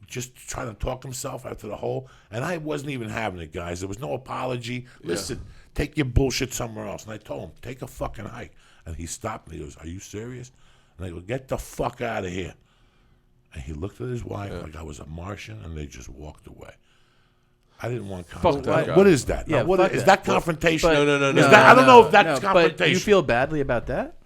to talk himself out to the hole. And I wasn't even having it, guys. There was no apology. Listen, take your bullshit somewhere else. And I told him, take a fucking hike. And he stopped and he goes, are you serious? And I go, get the fuck out of here. And he looked at his wife like I was a Martian, and they just walked away. I didn't want confrontation. What is that? Yeah, Is that confrontation? No. I don't know if that's confrontation. But you feel badly about that?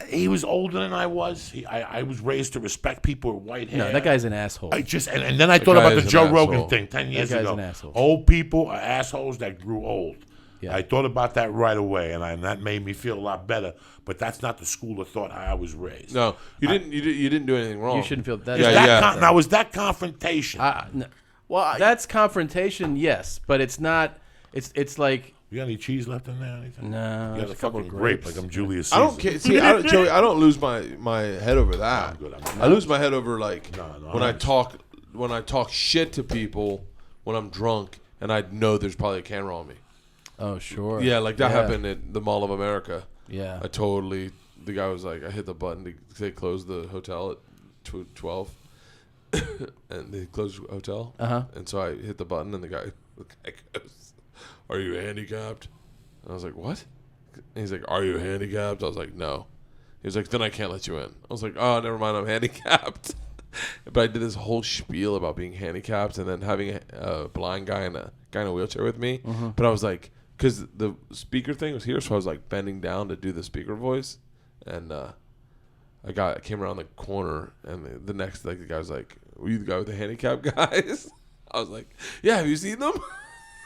He was older than I was. I was raised to respect people with white hair. No, that guy's an asshole. And then I thought about the Joe Rogan thing 10 years guy's ago. an asshole. Old people are assholes that grew old. Yeah. I thought about that right away, and that made me feel a lot better. But that's not the school of thought I was raised. No, you didn't do anything wrong. You shouldn't feel that. Now, was that confrontation? No. Well, that's confrontation, yes, but it's not. It's like. You got any cheese left in there? Anything? No. You got a fucking grape like I'm Julius Caesar. I don't care. See, Joey, I don't lose my head over that. I lose my head over when I talk shit to people when I'm drunk and I know there's probably a camera on me. Oh, sure. Yeah, like that happened at the Mall of America. Yeah. The guy was like, I hit the button to say close the hotel at 12. And they closed the hotel. Uh-huh. And so I hit the button and the guy goes, are you handicapped? And I was like, what? And he's like, are you handicapped? I was like, no. He was like, then I can't let you in. I was like, oh, never mind, I'm handicapped. But I did this whole spiel about being handicapped and then having a blind guy and a guy in a wheelchair with me. Mm-hmm. But I was like, because the speaker thing was here, so I was like bending down to do the speaker voice. And I came around the corner, and the next, the guy was like, were you the guy with the handicap guys? I was like, yeah, have you seen them?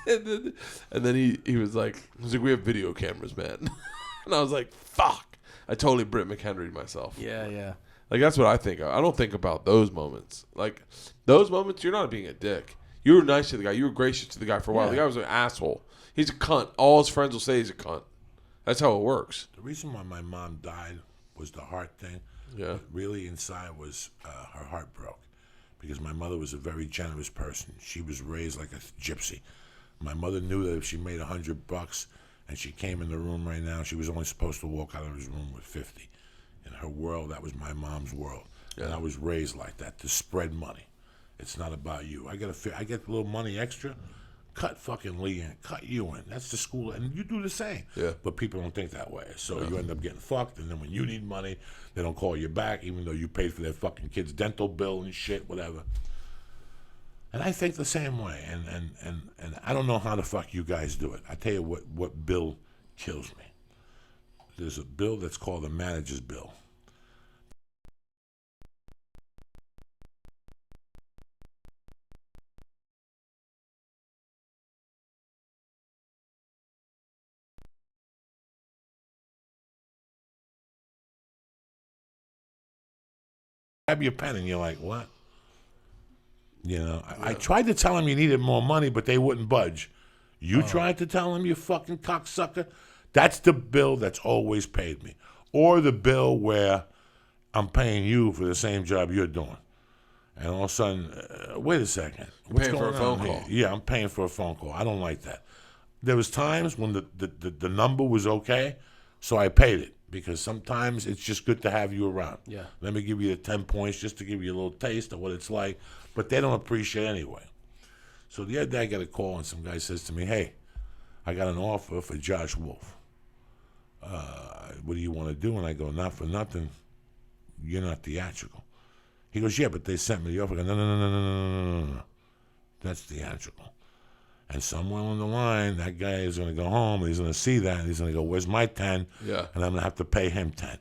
And then he was like, we have video cameras, man. And I was like, fuck. I totally Britt McHenry'd myself. Yeah. Like, that's what I think of. I don't think about those moments. Like, those moments, you're not being a dick. You were nice to the guy. You were gracious to the guy for a while. The guy was an asshole. He's a cunt. All his friends will say he's a cunt. That's how it works. The reason why my mom died was the heart thing. Yeah. But really inside was her heart broke. Because my mother was a very generous person. She was raised like a gypsy. My mother knew that if she made $100 and she came in the room right now, she was only supposed to walk out of his room with 50. In her world, that was my mom's world. Yeah. And I was raised like that, to spread money. It's not about you. I get a little money extra, cut fucking Lee in, cut you in. That's the school, and you do the same. Yeah. But people don't think that way. So you end up getting fucked, and then when you need money, they don't call you back, even though you paid for their fucking kid's dental bill and shit, whatever. And I think the same way, and I don't know how the fuck you guys do it. I tell you what bill kills me. There's a bill that's called the manager's bill. grab your pen and you're like, what? You know, I tried to tell them you needed more money, but they wouldn't budge. You tried to tell them, you fucking cocksucker. That's the bill that's always paid me. Or the bill where I'm paying you for the same job you're doing. And all of a sudden, wait a second. What's paying for a going phone on here? call. Yeah, I'm paying for a phone call. I don't like that. There was times when the number was okay, so I paid it. Because sometimes it's just good to have you around. Yeah. Let me give you the 10 points just to give you a little taste of what it's like. But they don't appreciate it anyway. So the other day I got a call and some guy says to me, hey, I got an offer for Josh Wolf. What do you want to do? And I go, not for nothing. You're not theatrical. He goes, yeah, but they sent me the offer. I go, no. That's theatrical. And somewhere on the line, that guy is going to go home, and he's going to see that, and he's going to go, where's my 10? Yeah. And I'm going to have to pay him 10.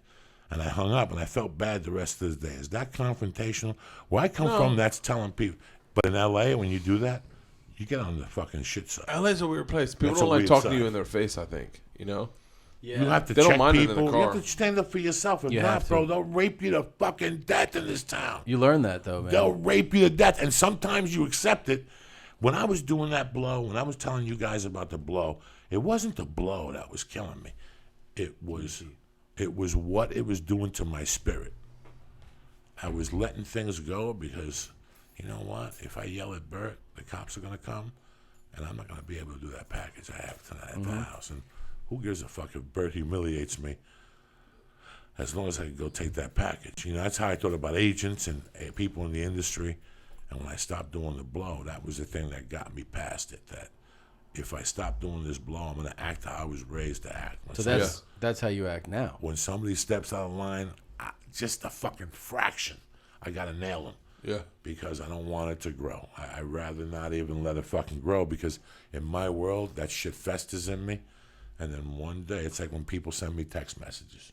And I hung up, and I felt bad the rest of the day. Is that confrontational? Where I come from, that's telling people. But in L.A., when you do that, you get on the fucking shit side. LA's a weird place. People That's don't a like weird talking side. to you in their face, I think. You know? Yeah. You have to They don't check mind it in people. the You car. have to stand up for yourself. If You not, have bro, to. they'll rape you to fucking death in this town. You learn that though, man. They'll rape you to death, and sometimes you accept it. When I was doing that blow, when I was telling you guys about the blow, it wasn't the blow that was killing me. It was what it was doing to my spirit. I was letting things go because, you know what? If I yell at Bert, the cops are going to come, and I'm not going to be able to do that package I have tonight at the house. And who gives a fuck if Bert humiliates me? As long as I can go take that package. You know, that's how I thought about agents and people in the industry. And when I stopped doing the blow, that was the thing that got me past it. That if I stop doing this blow, I'm going to act how I was raised to act. When So that's how you act now. when somebody steps out of line, just a fucking fraction, I got to nail them. Yeah. Because I don't want it to grow. I'd rather not even let it fucking grow, because in my world, that shit festers in me. And then one day, it's like when people send me text messages.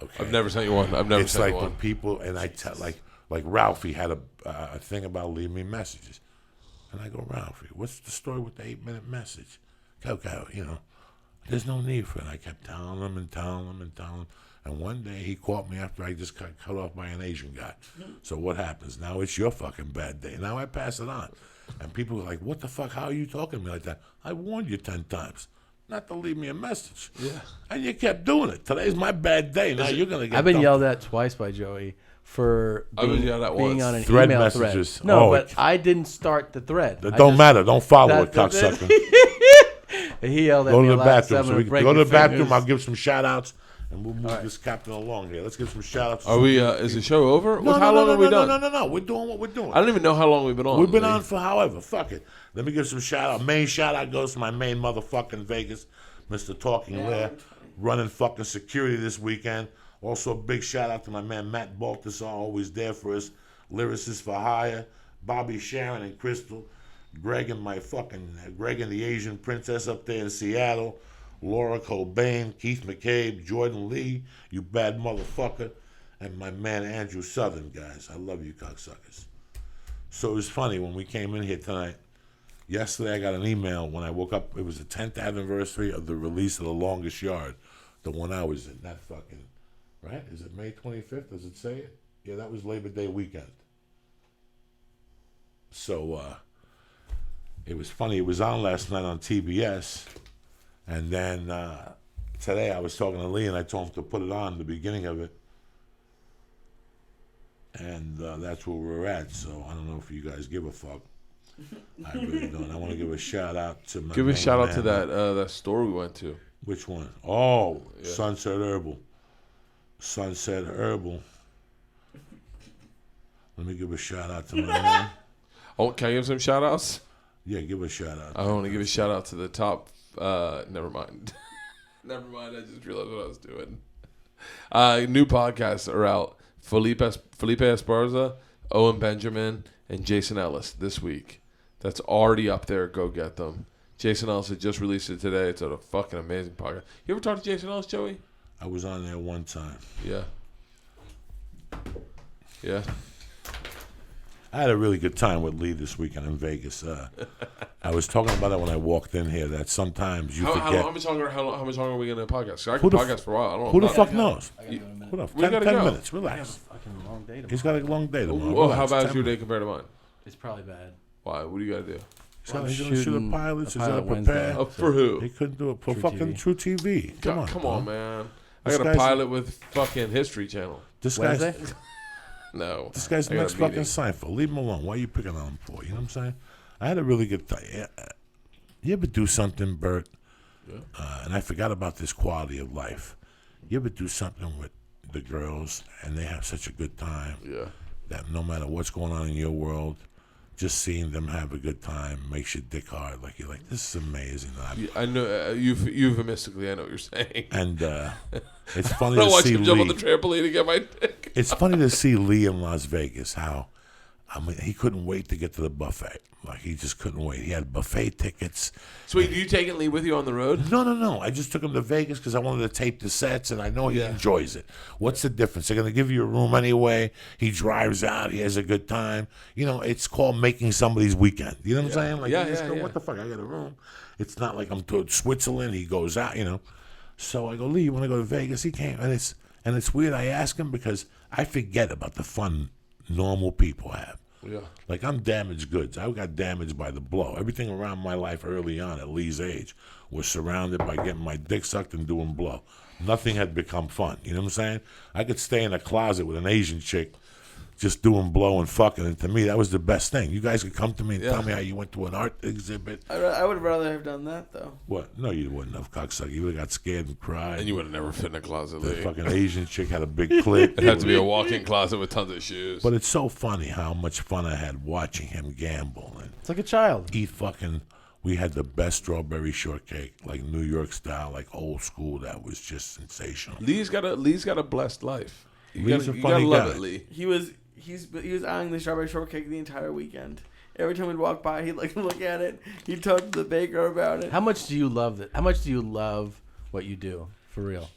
Okay. I've never sent you one. I've never It's sent like you when one. people, and I tell, like Ralphie had a thing about leaving me messages. And I go, Ralphie, what's the story with the 8-minute message? Go, you know, there's no need for it. I kept telling him and telling him and telling him. And one day he caught me after I just got cut off by an Asian guy. So what happens? Now it's your fucking bad day. Now I pass it on. And people are like, what the fuck? How are you talking to me like that? I warned you 10 times not to leave me a message. Yeah. And you kept doing it. Today's my bad day. Now you're going to get I've been dumped. yelled at twice by Joey for I've been being, yelled at being once. on an Thread email messages. thread. No, Oh, but I didn't start the thread. It I don't just- matter. Don't follow it, That- that- cocksucker. He yelled at Go me to a the lot, bathroom. so So we can break go to your the bathroom. fingers. I'll give some shout outs, and we'll move this captain along here. Let's give some shout outs. Are we? Is the show over? No, How long have we done? No. We're doing what we're doing. I don't even know how long we've been on. We've been Lee. on for however. Fuck it. Let me give some shout out. Main shout out goes to my main motherfucking Vegas, Mr. Talking Lair, running fucking security this weekend. Also a big shout out to my man Matt Baltasar, always there for us. Lyricists for Hire, Bobby Sharon and Crystal, Greg and the Asian princess up there in Seattle, Laura Cobain, Keith McCabe, Jordan Lee, you bad motherfucker, and my man Andrew Southern, guys. I love you cocksuckers. So it was funny when we came in here tonight. Yesterday I got an email when I woke up. It was the 10th anniversary of the release of The Longest Yard, the one I was in. That fucking, right? Is it May 25th? Does it say it? Yeah, that was Labor Day weekend. So it was funny. It was on last night on TBS. And then today I was talking to Lee and I told him to put it on, the beginning of it. And that's where we're at. So I don't know if you guys give a fuck. I really don't. I want to give a shout out to my Give a main shout out man. to that store we went to. Which one? Oh, Yeah. Sunset Herbal. Sunset Herbal. Let me give a shout out to my man. Oh, can I give some shout outs? Yeah, give a shout out. I want to give a shout out to the top. Never mind. Never mind. I just realized what I was doing. New podcasts are out. Felipe Esparza, Owen Benjamin, and Jason Ellis this week. That's already up there. Go get them. Jason Ellis had just released it today. It's a fucking amazing podcast. You ever talk to Jason Ellis, Joey? I was on there one time. Yeah. Yeah. I had a really good time with Lee this weekend in Vegas. I was talking about it when I walked in here. That sometimes you forget. How much longer are we going to podcast? 'Cause I Who can the podcast for a while. I don't Who know. the fuck knows? I gotta go in a minute. Who the We 10, gotta 10 go. minutes. I have Relax. a fucking long day tomorrow. He's got a long day tomorrow. Well, how Relax, bad is 10 your day minutes. compared to mine? It's probably bad. Why? What do you got to do? He's going to shoot shooting a pilot. He's a got to pilot prepare. Wednesday. Oh, for who? He couldn't do it for True fucking TV. True TV. Come on. Come bro. on, man. I This got a guy's- pilot with fucking History Channel. This guy's Wednesday? No. this guy's I got next a fucking meeting. Seinfeld. Leave him alone. Why are you picking on him for? You know what I'm saying? I had a really good time. Yeah. You ever do something, Bert? Yeah. And I forgot about this quality of life. You ever do something with the girls and they have such a good time Yeah. that no matter what's going on in your world, just seeing them have a good time makes your dick hard. Like you're like, this is amazing. I know. Euphemistically, I know what you're saying. And it's funny I to watch see him jump on Lee. the trampoline and get my dick. It's funny to see Lee in Las Vegas. How, I mean, he couldn't wait to get to the buffet. Like he just couldn't wait. He had buffet tickets. So wait, do you take Lee with you on the road? No. I just took him to Vegas because I wanted to tape the sets, and I know he enjoys it. What's the difference? They're going to give you a room anyway. He drives out. He has a good time. You know, it's called making somebody's weekend. You know what I'm saying? Like, Yeah, you just yeah, go, yeah. what the fuck? I got a room. It's not like I'm to Switzerland. He goes out, you know. So I go, Lee, you want to go to Vegas? He came, and it's weird. I ask him because I forget about the fun normal people have. Yeah. Like I'm damaged goods. I got damaged by the blow. Everything around my life early on at Lee's age was surrounded by getting my dick sucked and doing blow. Nothing had become fun. You know what I'm saying? I could stay in a closet with an Asian chick just doing blow and fucking. And to me, that was the best thing. You guys could come to me and tell me how you went to an art exhibit. I would rather have done that though. What? No, you wouldn't have, cocksucker. You would have got scared and cried. And you would have never fit in a closet, The Lee. fucking Asian chick had a big clit. It had to be a walk-in closet with tons of shoes. But it's so funny how much fun I had watching him gamble and It's like a child. eat fucking. We had the best strawberry shortcake, like New York style, like old school. That was just sensational. Lee's got a blessed life. You Lee's gotta, a you funny gotta love guy. it, Lee. He was eyeing the strawberry shortcake the entire weekend. Every time we'd walk by, he'd like look at it. He'd talk to the baker about it. How much do you love it? How much do you love what you do? For real.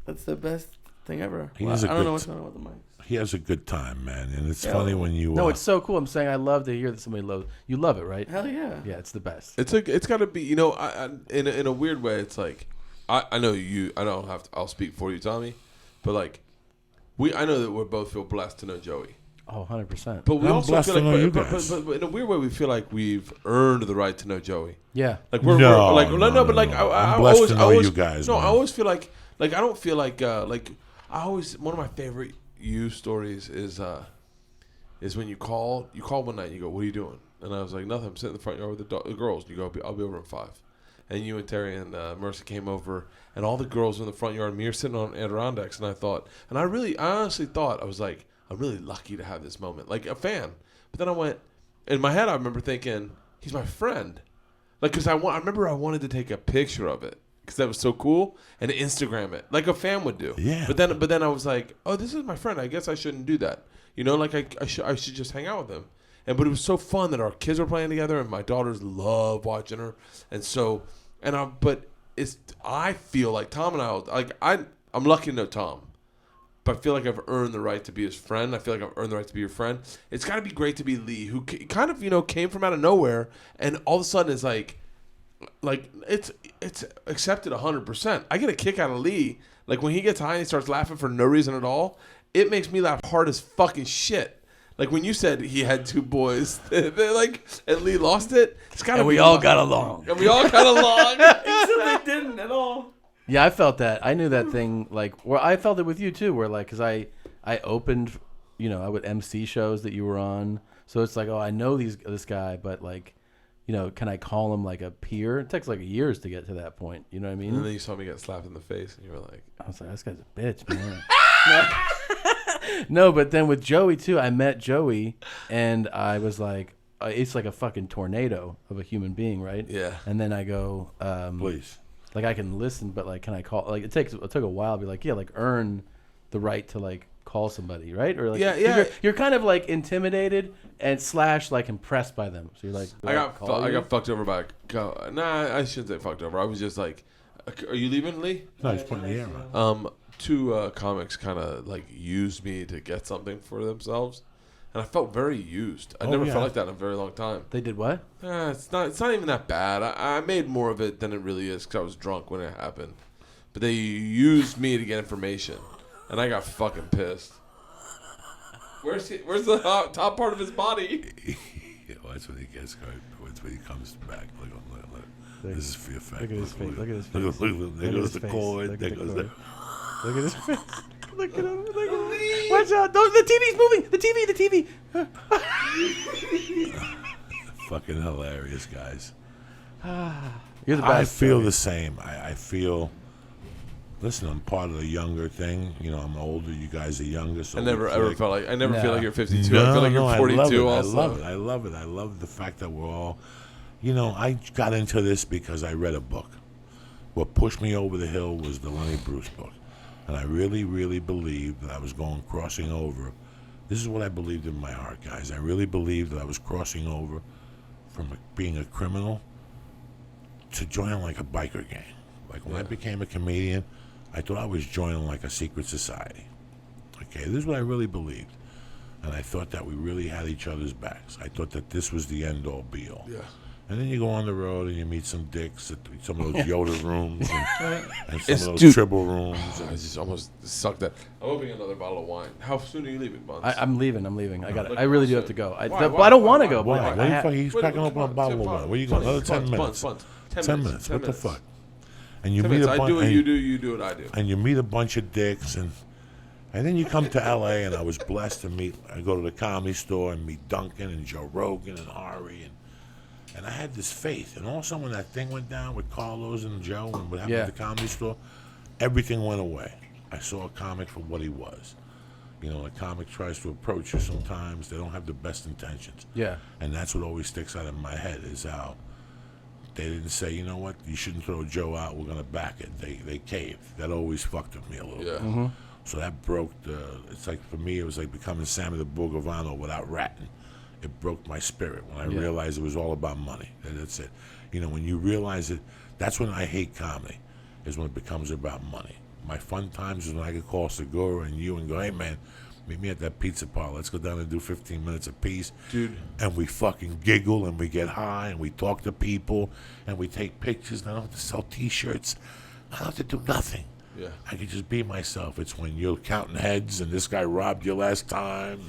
That's the best thing ever. He Well, is a I don't know good- what's going on with the mics. He has a good time, man, and it's Yeah. funny when you. No, it's so cool. I'm saying I love to hear that somebody loves. You love it, right? Hell yeah. Yeah, it's the best. It's got to be. You know, in a weird way, it's like I know you. I don't have to. I'll speak for you, Tommy. But like, I know that we both feel blessed to know Joey. Oh, 100%. But we I'm also blessed feel to know you like, guys. but in a weird way, we feel like we've earned the right to know Joey. Yeah. Like No, we're like no, but like no. I I'm blessed always to know I always, you guys, No, man. I always feel like I don't feel like I always one of my favorite you stories is when you call one night and you go, what are you doing? And I was like, nothing. I'm sitting in the front yard with the girls. And you go, I'll be over in 5. And you and Terry and Mercer came over, and all the girls were in the front yard, and me were sitting on Adirondacks, and I honestly thought, I was like, I'm really lucky to have this moment, like a fan. But then I went, in my head, I remember thinking, he's my friend. Like, because I remember I wanted to take a picture of it, because that was so cool, and Instagram it, like a fan would do. Yeah. But then I was like, oh, this is my friend. I guess I shouldn't do that. You know, like I should just hang out with him. But it was so fun that our kids were playing together, and my daughters love watching her. And so, I feel like Tom and I'm lucky to know Tom, but I feel like I've earned the right to be his friend. I feel like I've earned the right to be your friend. It's got to be great to be Lee, who kind of came from out of nowhere, and all of a sudden is like it's accepted 100%. I get a kick out of Lee. Like when he gets high and he starts laughing for no reason at all, it makes me laugh hard as fucking shit. Like when you said he had 2 boys, they're like, and Lee lost it. It's gotta And we be all awesome. got along. And we all got along. Except they didn't at all. Yeah, I felt that. I knew that thing. Like, well, I felt it with you too. Where like, because I opened, I would MC shows that you were on. So it's like, oh, I know this guy, but like, can I call him like a peer? It takes like years to get to that point. You know what I mean? And then you saw me get slapped in the face, and you were like, I was like, this guy's a bitch, man. No, but then with Joey too, I met Joey, and I was like, it's like a fucking tornado of a human being, right? Yeah. And then I go, Please. like I can listen, but like, can I call? Like it took a while to be like, yeah, like earn the right to like call somebody, right? Or like, Yeah. You're kind of like intimidated and / like impressed by them. So you're like, I got fucked over by nah, I shouldn't say fucked over. I was just like, are you leaving, Lee? No, he's putting the air on. 2 comics kind of like used me to get something for themselves, and I felt very used. I Oh, never yeah. felt like that in a very long time. They did what? It's not even that bad. I made more of it than it really is because I was drunk when it happened. But they used me to get information, and I got fucking pissed. Where's the top part of his body? Yeah, well, that's when he gets hurt. That's when he comes back. Look. This is for your fact. Look at his face. Look at his face. Look, there goes the cord. There goes the... Look at his face. Look at him. Look at him. Watch out. The TV's moving. The TV. Fucking hilarious, guys. You're the best. I feel the same. I feel... Listen, I'm part of the younger thing. You know, I'm older. You guys are younger. So I never ever felt like... I never feel like you're 52. No, I feel like no, you're 42 I also. love it. I love it. I love the fact that we're all... You know, I got into this because I read a book. What pushed me over the hill was the Lenny Bruce book. And I really, really believed that I was crossing over. This is what I believed in my heart, guys. I really believed that I was crossing over from being a criminal to joining like a biker gang. Like when I became a comedian, I thought I was joining like a secret society. Okay, this is what I really believed. And I thought that we really had each other's backs. I thought that this was the end-all, be-all. Yeah. And then you go on the road and you meet some dicks at some of those Yoda rooms and some It's- of those dude. tribble rooms. I just almost sucked that. I'm opening another bottle of wine. How soon are you leaving, Buns? I'm leaving. I got it. Look, I really do so- have to go. Why? But I don't want to go. Why? but Why I the ha- fuck? He's cracking open a bottle of wine. Where you going? Another 10 minutes. 10 minutes. What the fuck? And you 10 meet minutes. a I bunch. do what you do. You do what I do. And you meet a bunch of dicks, and then you come to L.A. and I was blessed to meet. I go to the Comedy Store and meet Duncan and Joe Rogan and Ari and I had this faith. And all of a sudden when that thing went down with Carlos and Joe and what happened at the Comedy Store, everything went away. I saw a comic for what he was. You know, a comic tries to approach you sometimes. They don't have the best intentions. Yeah. And that's what always sticks out in my head is how they didn't say, you know what, you shouldn't throw Joe out, we're going to back it. They caved. That always fucked with me a little bit. Mm-hmm. So that broke it's like, for me, it was like becoming Sammy the Bogavano without ratting. It broke my spirit when I realized it was all about money. That's it. You know, when you realize it, that's when I hate comedy, is when it becomes about money. My fun times is when I could call Segura and you and go, hey, man, meet me at that pizza parlor. Let's go down and do 15 minutes apiece. Dude. And we fucking giggle and we get high and we talk to people and we take pictures. And I don't have to sell T-shirts. I don't have to do nothing. Yeah. I can just be myself. It's when you're counting heads and this guy robbed you last time.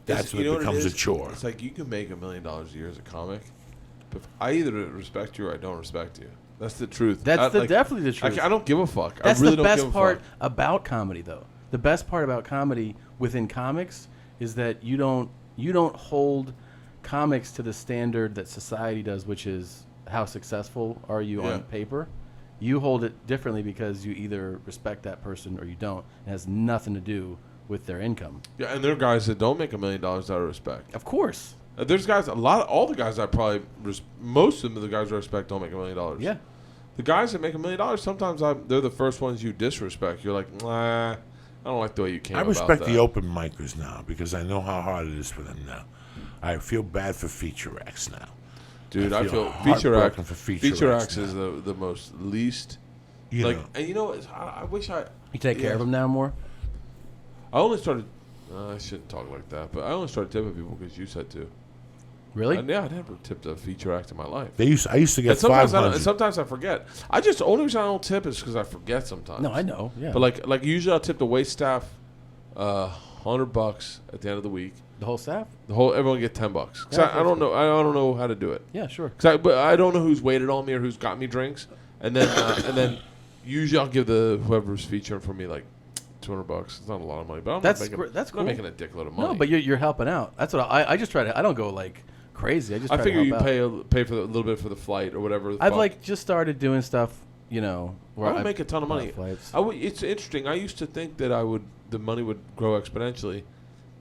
That's when it becomes a chore. It's like you can make $1 million a year as a comic, but I either respect you or I don't respect you. That's the truth. That's definitely the truth. I don't give a fuck. That's I really the don't give best a part fuck. about comedy, though. The best part about comedy within comics is that you don't hold comics to the standard that society does, which is how successful are you on paper. You hold it differently because you either respect that person or you don't. It has nothing to do with their income. Yeah, and there are guys that don't make $1 million that I respect. Of course. There's guys, all the guys I probably, most of the guys I respect don't make $1 million. Yeah. The guys that make $1 million, sometimes they're the first ones you disrespect. You're like, nah, I don't like the way you came about that. I respect the open micers now because I know how hard it is for them now. I feel bad for feature acts now. Dude, I feel heartbroken for feature acts now. is the most least. You like, know. and you know, I wish I. You take care of them now more? I only started. I shouldn't talk like that, but I only started tipping people because you said to. Really? And yeah, I never tipped a feature act in my life. I used to get And sometimes 500. sometimes I forget. Only reason I don't tip is because I forget sometimes. No, I know. Yeah. But like usually I'll tip the wait staff, $100 at the end of the week. the whole staff? Everyone get $10. Cause Yeah, I don't know. I don't know how to do it. Yeah, sure. But I don't know who's waited on me or who's got me drinks. And then usually I'll give whoever's featuring for me like $200. It's not a lot of money, but That's I'm cool. not making a dickload of money. No, but you're helping out. That's what I just try to. I don't go like crazy. I just. I try figure to you help out. pay for a little bit for the flight or whatever. I've fuck. like just started doing stuff. Where I don't make a ton of money. Flights. It's interesting. I used to think that the money would grow exponentially,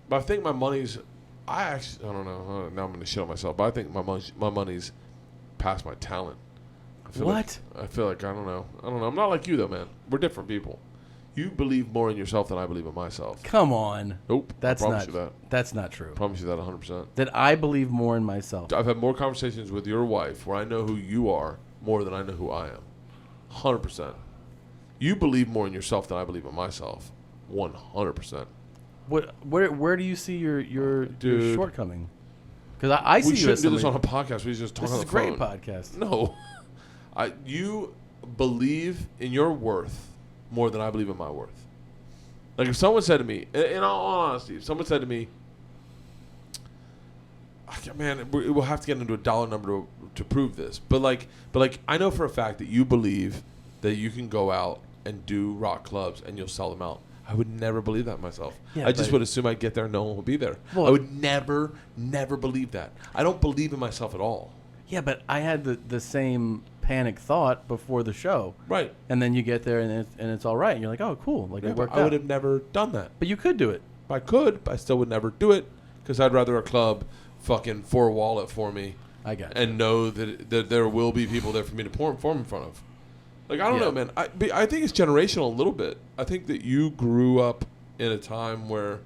but I think my money's. I don't know. Now I'm going to shit on myself, but I think my money's past my talent. I feel What? I feel like I don't know. I'm not like you though, man. We're different people. You believe more in yourself than I believe in myself. Come on. Nope. That's I promise not. you that. That's not true. I promise you that 100%. That I believe more in myself. I've had more conversations with your wife where I know who you are more than I know who I am. 100%. You believe more in yourself than I believe in myself. 100%. Where do you see your Dude. shortcoming? Because I see We you as shouldn't do this on somebody- a podcast. We just talk This on is the a great phone. podcast. No, you believe in your worth more than I believe in my worth. Like if someone said to me, in all honesty, if someone said to me, "Man, we'll have to get into a dollar number to prove this," but like, I know for a fact that you believe that you can go out and do rock clubs and you'll sell them out. I would never believe that myself. Yeah, I just but- would assume I'd get there and no one would be there. Well- I would never believe that. I don't believe in myself at all. Yeah, but I had the same panic thought before the show. Right. And then you get there and it's all right. And you're like, oh, cool. Like, Yeah, it but worked I out. would have never done that. But you could do it. I could, but I still would never do it because I'd rather a club fucking four-wall it for me I got you. and know that there will be people there for me to perform in front of. Like, I don't Yeah. know, man. I think it's generational a little bit. I think that you grew up in a time where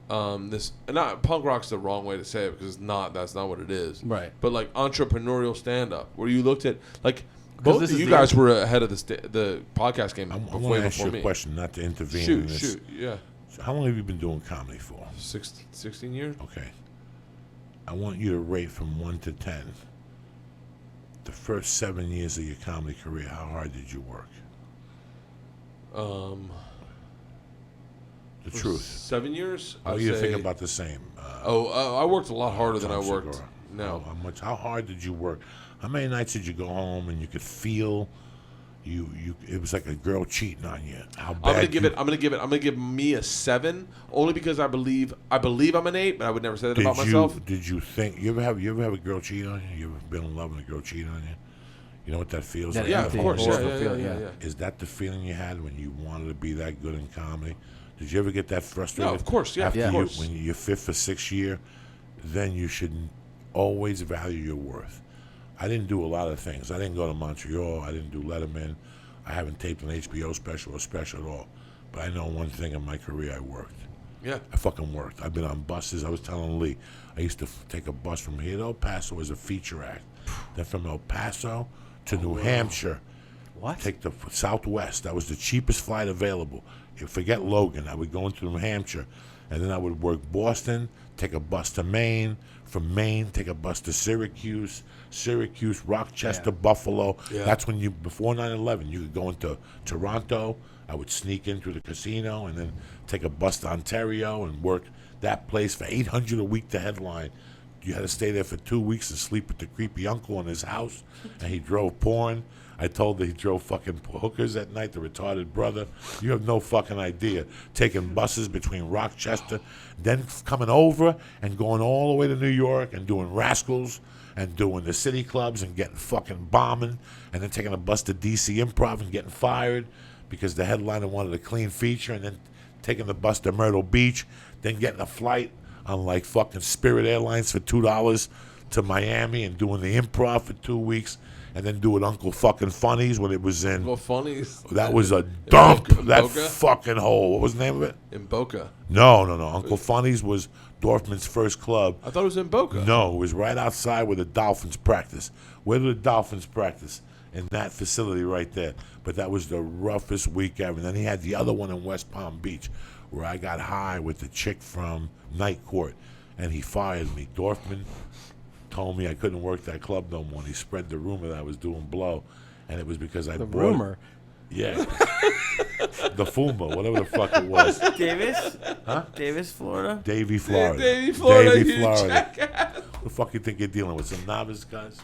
punk rock's the wrong way to say it because that's not what it is. Right. But like entrepreneurial stand-up where you looked at like 'Cause both this of is you the- guys were ahead of the podcast game I way want to ask before you me. a question, not to intervene in this. Shoot, yeah. So how long have you been doing comedy for? 16 years? Okay. I want you to rate from 1 to 10. The first 7 years of your comedy career, how hard did you work? The For truth. 7 years? How I'd do you say- think about the same? I worked a lot harder than I Tom worked Segura? now. How hard did you work? How many nights did you go home and you could feel you it was like a girl cheating on you? How bad I'm gonna give me a 7 only because I believe I'm an 8, but I would never say that about myself. Did you think you ever have a girl cheat on you? You ever been in love and a girl cheat on you? You know what that feels That like? Yeah, of empty, course. Yeah, horrible yeah, feeling, yeah. Is that the feeling you had when you wanted to be that good in comedy? Did you ever get that frustrated? No, of course, yeah, After of course. when you're 5th or 6th year, then you should always value your worth. I didn't do a lot of things. I didn't go to Montreal. I didn't do Letterman. I haven't taped an HBO special or special at all. But I know one thing in my career, I worked. Yeah. I fucking worked. I've been on buses. I was telling Lee, I used to take a bus from here to El Paso as a feature act. Then from El Paso to New Hampshire. What? Take the Southwest. That was the cheapest flight available. You forget Logan. I would go into New Hampshire, and then I would work Boston, take a bus to Maine. From Maine, take a bus to Syracuse, Rochester, Buffalo. Yeah. That's when before 9/11, you could go into Toronto. I would sneak in through the casino and then take a bus to Ontario and work that place for $800 a week to headline. You had to stay there for 2 weeks and sleep with the creepy uncle in his house, and he drove porn. I told that he drove fucking hookers at night, the retarded brother. You have no fucking idea. Taking buses between Rochester, then coming over and going all the way to New York and doing Rascals and doing the city clubs and getting fucking bombing, and then taking a bus to DC Improv and getting fired because the headliner wanted a clean feature, and then taking the bus to Myrtle Beach, then getting a flight on like fucking Spirit Airlines for $2 to Miami and doing the Improv for 2 weeks. And then doing Uncle fucking Funnies when it was in. Well, funnies. That was a dump. Boca? That Boca? fucking hole. What was the name of it? In Boca. No. Uncle Funnies was Dorfman's first club. I thought it was in Boca. No, it was right outside where the Dolphins practice. Where do the Dolphins practice? In that facility right there. But that was the roughest week ever. And then he had the other one in West Palm Beach where I got high with the chick from Night Court. And he fired me. Dorfman told me I couldn't work that club no more. And he spread the rumor that I was doing blow. And it was because I The brought... rumor. Yeah. The Fuma, whatever the fuck it was. Davis? Huh? Davis, Florida? Davie, Florida. Davie, Florida, Davie, you Florida. jackass. What the fuck you think you're dealing with? Some novice guys?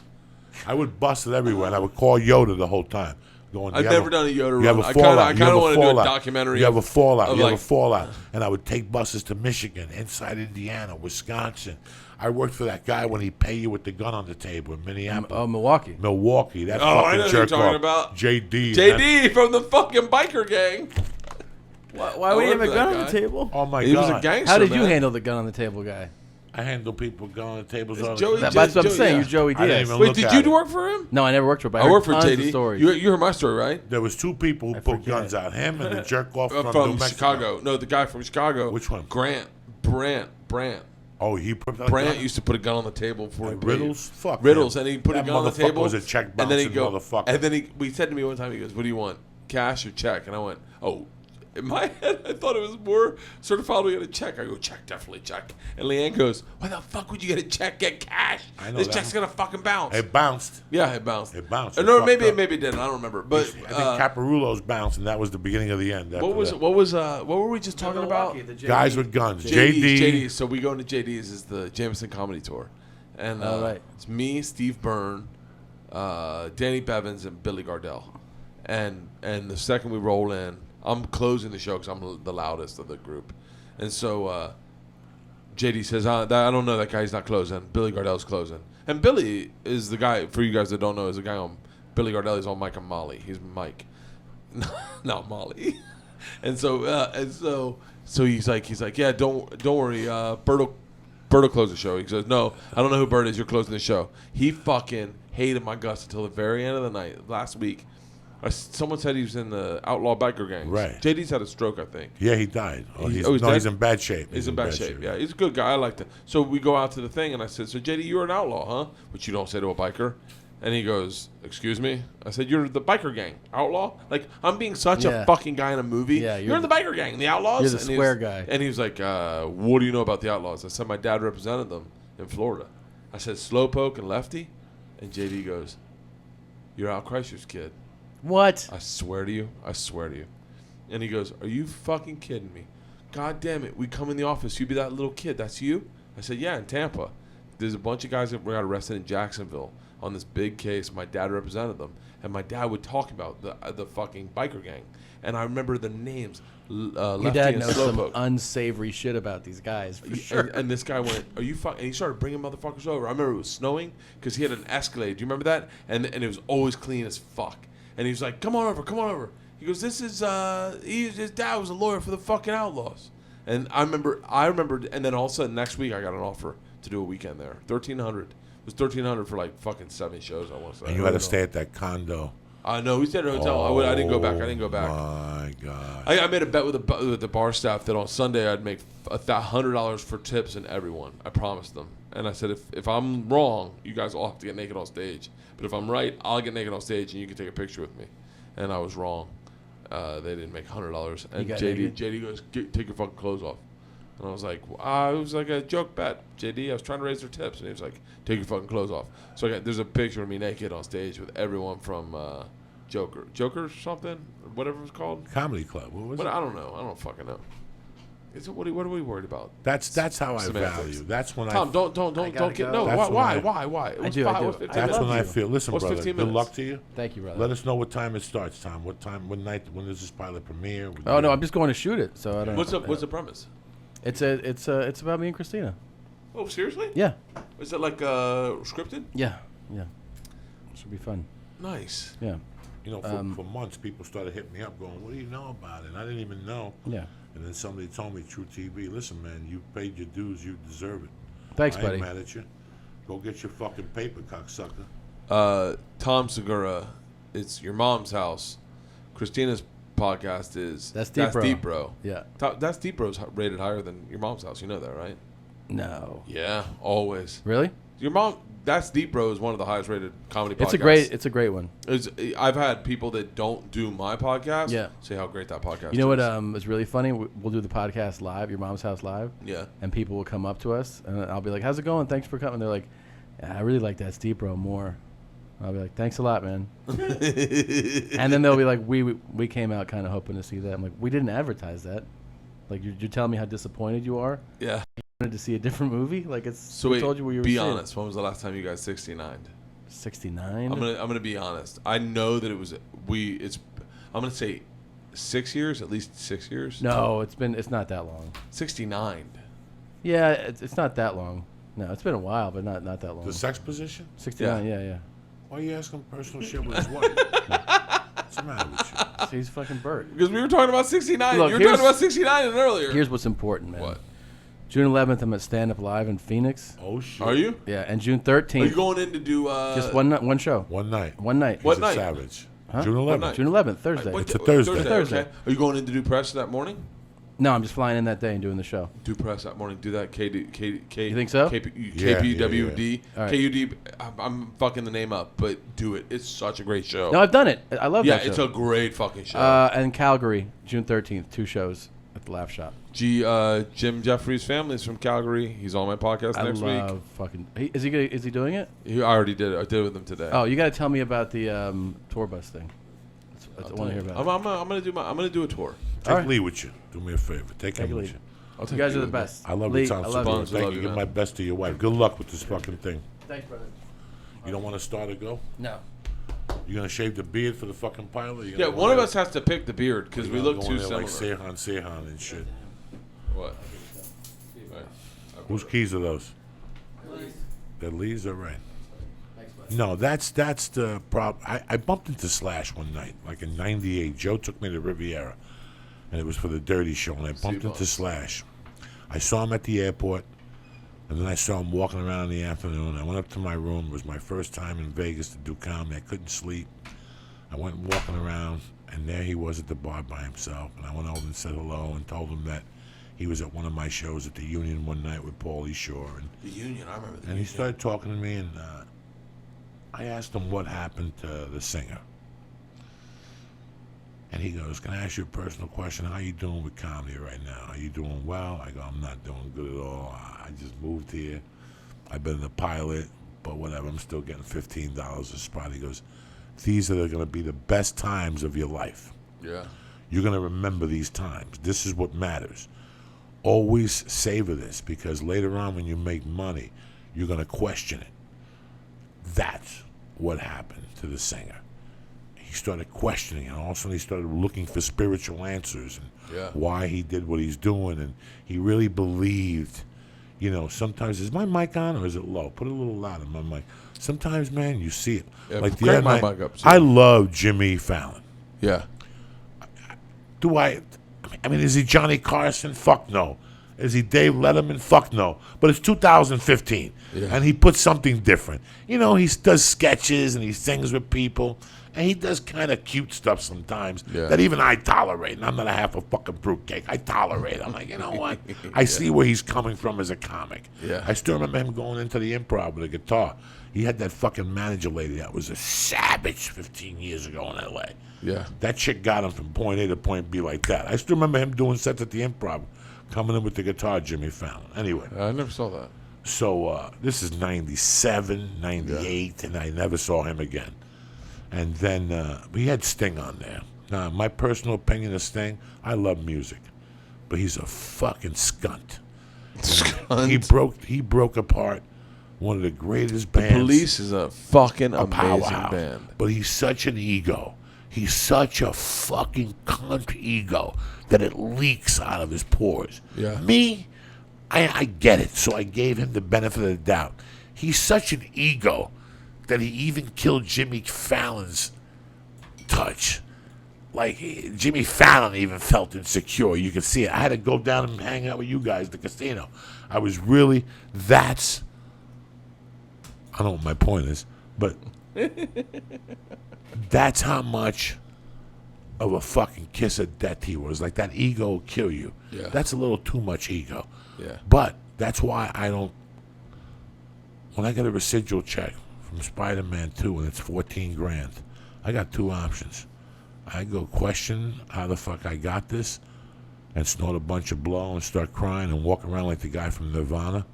I would bust it everywhere, and I would call Yoda the whole time. Going, I've never done a Yoda You have run. a I fallout. kind of want to do a documentary. You have a fallout. of You have like- a fallout. And I would take buses to Michigan, inside Indiana, Wisconsin. I worked for that guy when he pay you with the gun on the table in Minneapolis. Oh, Milwaukee. Milwaukee. That Oh, I fucking know who you're jerk talking off. about. JD. JD from the fucking biker gang. Why would he have a worked for gun that on the guy. table? Oh, my He God. was a gangster. How did you man. handle the gun on the table guy? I handle people going on the tables It's all the Joey time. J- That's what I'm Joey, saying. yeah. You're Joey I didn't Diaz. even Wait, look did at you it. work for him? No, I never worked for him. But I worked for tons of JD. stories. You heard my story, right? There was two people who put forget. guns out. Him and the jerk off from, From New Mexico. Chicago. No, the guy from Chicago. Which one? Brant. Oh, he put that Brant gun? used to put a gun on the table before he paid. Riddles? Fuck Riddles, him. and he put That a gun on the motherfucker table. was a check and then he bouncing go, motherfucker. And then we said to me one time, he goes, "What do you want, cash or check?" And I went, "Oh, In my head, I thought it was more certified. We got a check. I go, check, definitely check. And Leanne goes, why the fuck would you get a check? Get cash. I know This that check's one. gonna fucking bounce. It bounced. Yeah, it bounced. It bounced. No, It maybe fucked it up. didn't. I don't remember. But I think Caparulo's bounced, and that was the beginning of the end. what were we just talking about? Guys with guns. JD's. JD. So we go into JD's is the Jameson Comedy Tour, and right. it's me, Steve Byrne, Danny Bevins, and Billy Gardell, and the second we roll in, I'm closing the show because I'm the loudest of the group, and so JD says, I don't know, that guy's not closing. Billy Gardell's closing, and Billy is the guy, for you guys that don't know, is the guy on Billy Gardell. He's on Mike and Molly. He's Mike, not Molly, and so he's like, yeah, don't worry, Bert will close the show. He says, no, I don't know who Bert is. You're closing the show. He fucking hated my guts until the very end of the night. Last week, someone said he was in the outlaw biker gangs. Right. JD's had a stroke, I think. Yeah, he died. He's He's dead? in bad shape. He's in bad shape. Yeah, he's a good guy. I like that. So we go out to the thing, and I said, so JD, you're an outlaw, huh? Which you don't say to a biker. And he goes, excuse me? I said, you're the biker gang. Outlaw? Like, I'm being such a fucking guy in a movie. Yeah, you're in the biker gang, the Outlaws? You're the And he square was- guy. And he was like, what do you know about the Outlaws? I said, my dad represented them in Florida. I said, Slowpoke and Lefty? And JD goes, you're Al Kreischer's kid. What? I swear to you. And he goes, are you fucking kidding me? God damn it. We come in the office. You be that little kid. That's you? I said, yeah, in Tampa. There's a bunch of guys that got arrested in Jacksonville on this big case. My dad represented them. And my dad would talk about the fucking biker gang. And I remember the names. Your Lefty dad and knows some Slowpoke. unsavory shit about these guys, for sure. And this guy went, are you fucking... And he started bringing motherfuckers over. I remember it was snowing because he had an Escalade. Do you remember that? And it was always clean as fuck. And he was like, come on over. He goes, this is... his dad was a lawyer for the fucking Outlaws. And I remember... And then all of a sudden, next week, I got an offer to do a weekend there. $1,300. It was $1,300 for like fucking 7 shows, I want to say. And you had to stay at that condo. No, we stayed at a hotel. I didn't go back. My God. I made a bet with the bar staff that on Sunday I'd make $100 for tips and everyone. I promised them. And I said, if I'm wrong, you guys all have to get naked on stage. But if I'm right, I'll get naked on stage and you can take a picture with me. And I was wrong. They didn't make $100. And JD goes, take your fucking clothes off. And I was like, it was like a joke bet, JD. I was trying to raise their tips. And he was like, take your fucking clothes off. So there's a picture of me naked on stage with everyone from Joker or something, or whatever it was called. Comedy Club. What was But it? I don't know. I don't fucking know. What are we worried about? That's how I Semantics. value. That's when Tom, I. don't get go. no. That's Why? when Why? It was do, I five- do. it was 15 That's minutes. when I you. feel. Listen, What's brother. 15 Good minutes? luck to you. Thank you, brother. Let us know what time it starts, Tom. What night? When does this pilot premiere? Oh no, I'm just going to shoot it, so I don't. What's the premise? It's about me and Christina. Oh, seriously? Yeah, Is it like scripted? yeah. Should be fun. Nice. Yeah, You know, for months, people started hitting me up, going, "What do you know about it?" And I didn't even know. yeah. And then somebody told me, True TV, listen, man, you paid your dues, you deserve it. Thanks, I buddy. ain't mad at you. Go get your fucking paper, cocksucker. Tom Segura, it's your mom's house. Christina's podcast is That's Deep Bro. Yeah. That's Deep Bro's rated higher than your mom's house. You know that, right? No. Yeah, always. Really? Your mom. That's Deep Bro is one of the highest rated comedy podcasts. It's a great one. I've had people that don't do my podcast Yeah. say how great that podcast is. You know what is really funny? We'll do the podcast live, your mom's house live. Yeah. And people will come up to us, and I'll be like, "How's it going? Thanks for coming." They're like, "Yeah, I really like that Steve Bro more." I'll be like, "Thanks a lot, man." And then they'll be like, "We came out kind of hoping to see that." I'm like, "We didn't advertise that. Like, you're telling me how disappointed you are? Yeah. You wanted to see a different movie? Like, it's So we wait, told you where you were be seeing it." honest. When was the last time you guys 69'd? 69. I'm gonna be honest. I know that it was I'm gonna say 6 years, at least 6 years. No, it's not that long. 69. Yeah, it's not that long. No, it's been a while, but not that long. The sex position? 69. Yeah. Why are you asking personal shit with his wife? What's the matter with you? So he's fucking Bert. Because we were talking about 69. Look, you were here's- talking about 69 and earlier. Here's what's important, man. What? June 11th, I'm at Stand Up Live in Phoenix. Oh, shit. Are you? Yeah, and June Are 13th, you going in to do just one show. One night. One night. What He's a night? savage. Huh? June What 11th. night? June 11th, Thursday. What- It's a Thursday. Thursday. Okay. Are you going in to do press that morning? No, I'm just flying in that day and doing the show. Do press that morning. Do that. You think so? KPWD. All right. KUD. I'm fucking the name up, but do it. It's such a great show. No, I've done it. I love that show. Yeah, it's a great fucking show. And Calgary, June 13th, 2 shows at the Laugh Shop. Jim Jeffries' family is from Calgary. He's on my podcast next week. Is he doing it? I already did it. I did it with him today. Oh, you got to tell me about the tour bus thing. I want to hear about it. I'm gonna do a tour. Take Lee with you. Do me a favor. Take him with you. I'll take You guys are the best. I love Lee, your Tom I love Segura. you. Thank Love you. you, Give man. my best to your wife. Good luck with this fucking thing. Thanks, brother. You don't want to start or go? No. You gonna shave the beard for the fucking pilot? Yeah, one of us has to pick the beard because we look too similar. Like Syatt and shit. What? Right. Whose keys are those? They're Lee's, are right. No, that's the problem. I bumped into Slash one night, like in '98. Joe took me to Riviera, and it was for the Dirty Show, and I bumped into Slash. I saw him at the airport, and then I saw him walking around in the afternoon. I went up to my room. It was my first time in Vegas to do comedy. I couldn't sleep. I went walking around, and there he was at the bar by himself. And I went over and said hello and told him that he was at one of my shows at the Union one night with Paulie Shore. And The Union, I remember. he started talking to me, and I asked him what happened to the singer. And he goes, "Can I ask you a personal question? How you doing with comedy right now? Are you doing well?" I go, "I'm not doing good at all. I just moved here. I've been a pilot, but whatever. I'm still getting $15 a spot." He goes, "These are going to be the best times of your life. Yeah. You're going to remember these times. This is what matters. Always savor this, because later on when you make money, you're going to question it." That's what happened to the singer. He started questioning, and all of a sudden he started looking for spiritual answers and why he did what he's doing, and he really believed. You know, sometimes, is my mic on or is it low? Put it a little louder, my mic. Sometimes, man, you see it. Yeah, like the crank other my night, mic up, too. I love Jimmy Fallon. Yeah. Do I mean, is he Johnny Carson? Fuck no. Is he Dave Letterman? Fuck no. But it's 2015, and he puts something different. You know, he does sketches and he sings with people, and he does kind of cute stuff sometimes that even I tolerate. And I'm not a half a fucking fruitcake. I tolerate. I'm like, you know what? I see where he's coming from as a comic. Yeah. I still remember him going into the Improv with a guitar. He had that fucking manager lady that was a savage 15 years ago in L.A. Yeah. That chick got him from point A to point B like that. I still remember him doing sets at the Improv, coming in with the guitar, Jimmy Fallon. Anyway. I never saw that. So this is 97, 98, and I never saw him again. And then we had Sting on there. Now, my personal opinion of Sting, I love music, but he's a fucking skunt. He broke apart one of the greatest bands. Police is a fucking amazing powerhouse. band. But he's such an ego. He's such a fucking cunt ego that it leaks out of his pores. Yeah. Me, I get it, so I gave him the benefit of the doubt. He's such an ego that he even killed Jimmy Fallon's touch. Like, Jimmy Fallon even felt insecure. You could see it. I had to go down and hang out with you guys at the casino. I was really, I don't know what my point is, but that's how much of a fucking kiss of death he was. Like, that ego will kill you. Yeah. That's a little too much ego. Yeah. But that's why I don't, when I get a residual check from Spider-Man 2 and it's 14 grand, I got two options. I go question how the fuck I got this and snort a bunch of blow and start crying and walk around like the guy from Nirvana,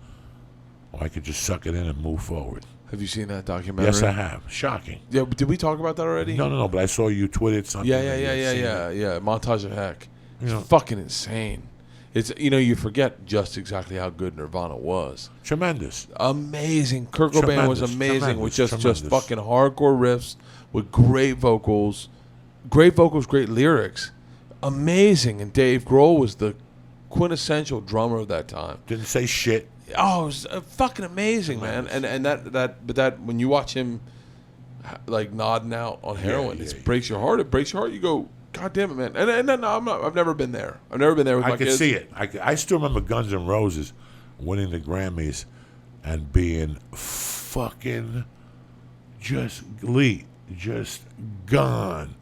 or I could just suck it in and move forward. Have you seen that documentary? Yes, I have. Shocking. Yeah, did we talk about that already? No, but I saw you tweeted something. Yeah. Montage of Heck. It's You know- fucking insane. It's, you forget just exactly how good Nirvana was. Tremendous. Amazing. Kurt Cobain was Tremendous, amazing with just tremendous. fucking hardcore riffs with great vocals, great lyrics. Amazing. And Dave Grohl was the quintessential drummer of that time. Didn't say shit. Oh, it was fucking amazing, man. And that when you watch him like nodding out on heroin, it breaks your heart. It breaks your heart. You go, God damn it, man. And then I've never been there. I've never been there with my I could kids. see it. I still remember Guns N' Roses winning the Grammys and being fucking just gone.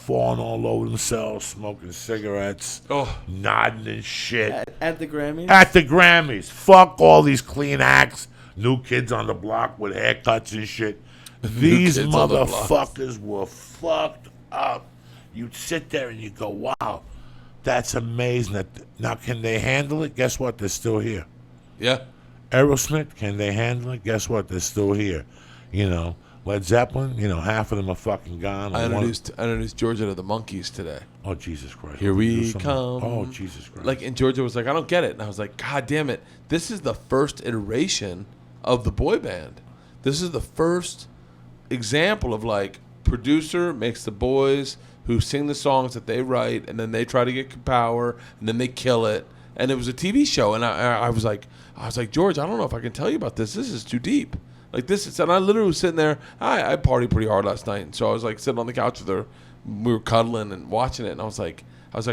falling all over themselves, smoking cigarettes, nodding and shit. At the Grammys? At the Grammys. Fuck all these clean acts, new kids on the block with haircuts and shit. These motherfuckers were fucked up. You'd sit there and you go, wow, that's amazing. Now, can they handle it? Guess what? They're still here. Yeah. Aerosmith, can they handle it? Guess what? They're still here. You know, Led Zeppelin, you know, half of them are fucking gone. I introduced Georgia to the Monkees today. Oh, Jesus Christ. Here we come. Oh, Jesus Christ. Like, and Georgia was like, I don't get it. And I was like, God damn it. This is the first iteration of the boy band. This is the first example of, like, producer makes the boys who sing the songs that they write, and then they try to get power, and then they kill it. And it was a TV show, and I was like, George, I don't know if I can tell you about this. This is too deep. Like, this is, and I literally was sitting there. I partied pretty hard last night, and so I was like sitting on the couch with her. We were cuddling and watching it, and I was like,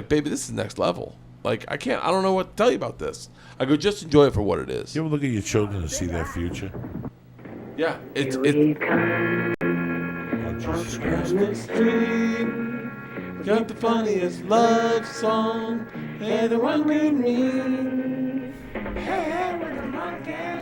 baby, this is next level. Like, I don't know what to tell you about this. I go, just enjoy it for what it is. You ever look at your children and see their future? Yeah, it's. Oh, Jesus Christ. Got the funniest love song anyone could mean. Hey, with the monkeys.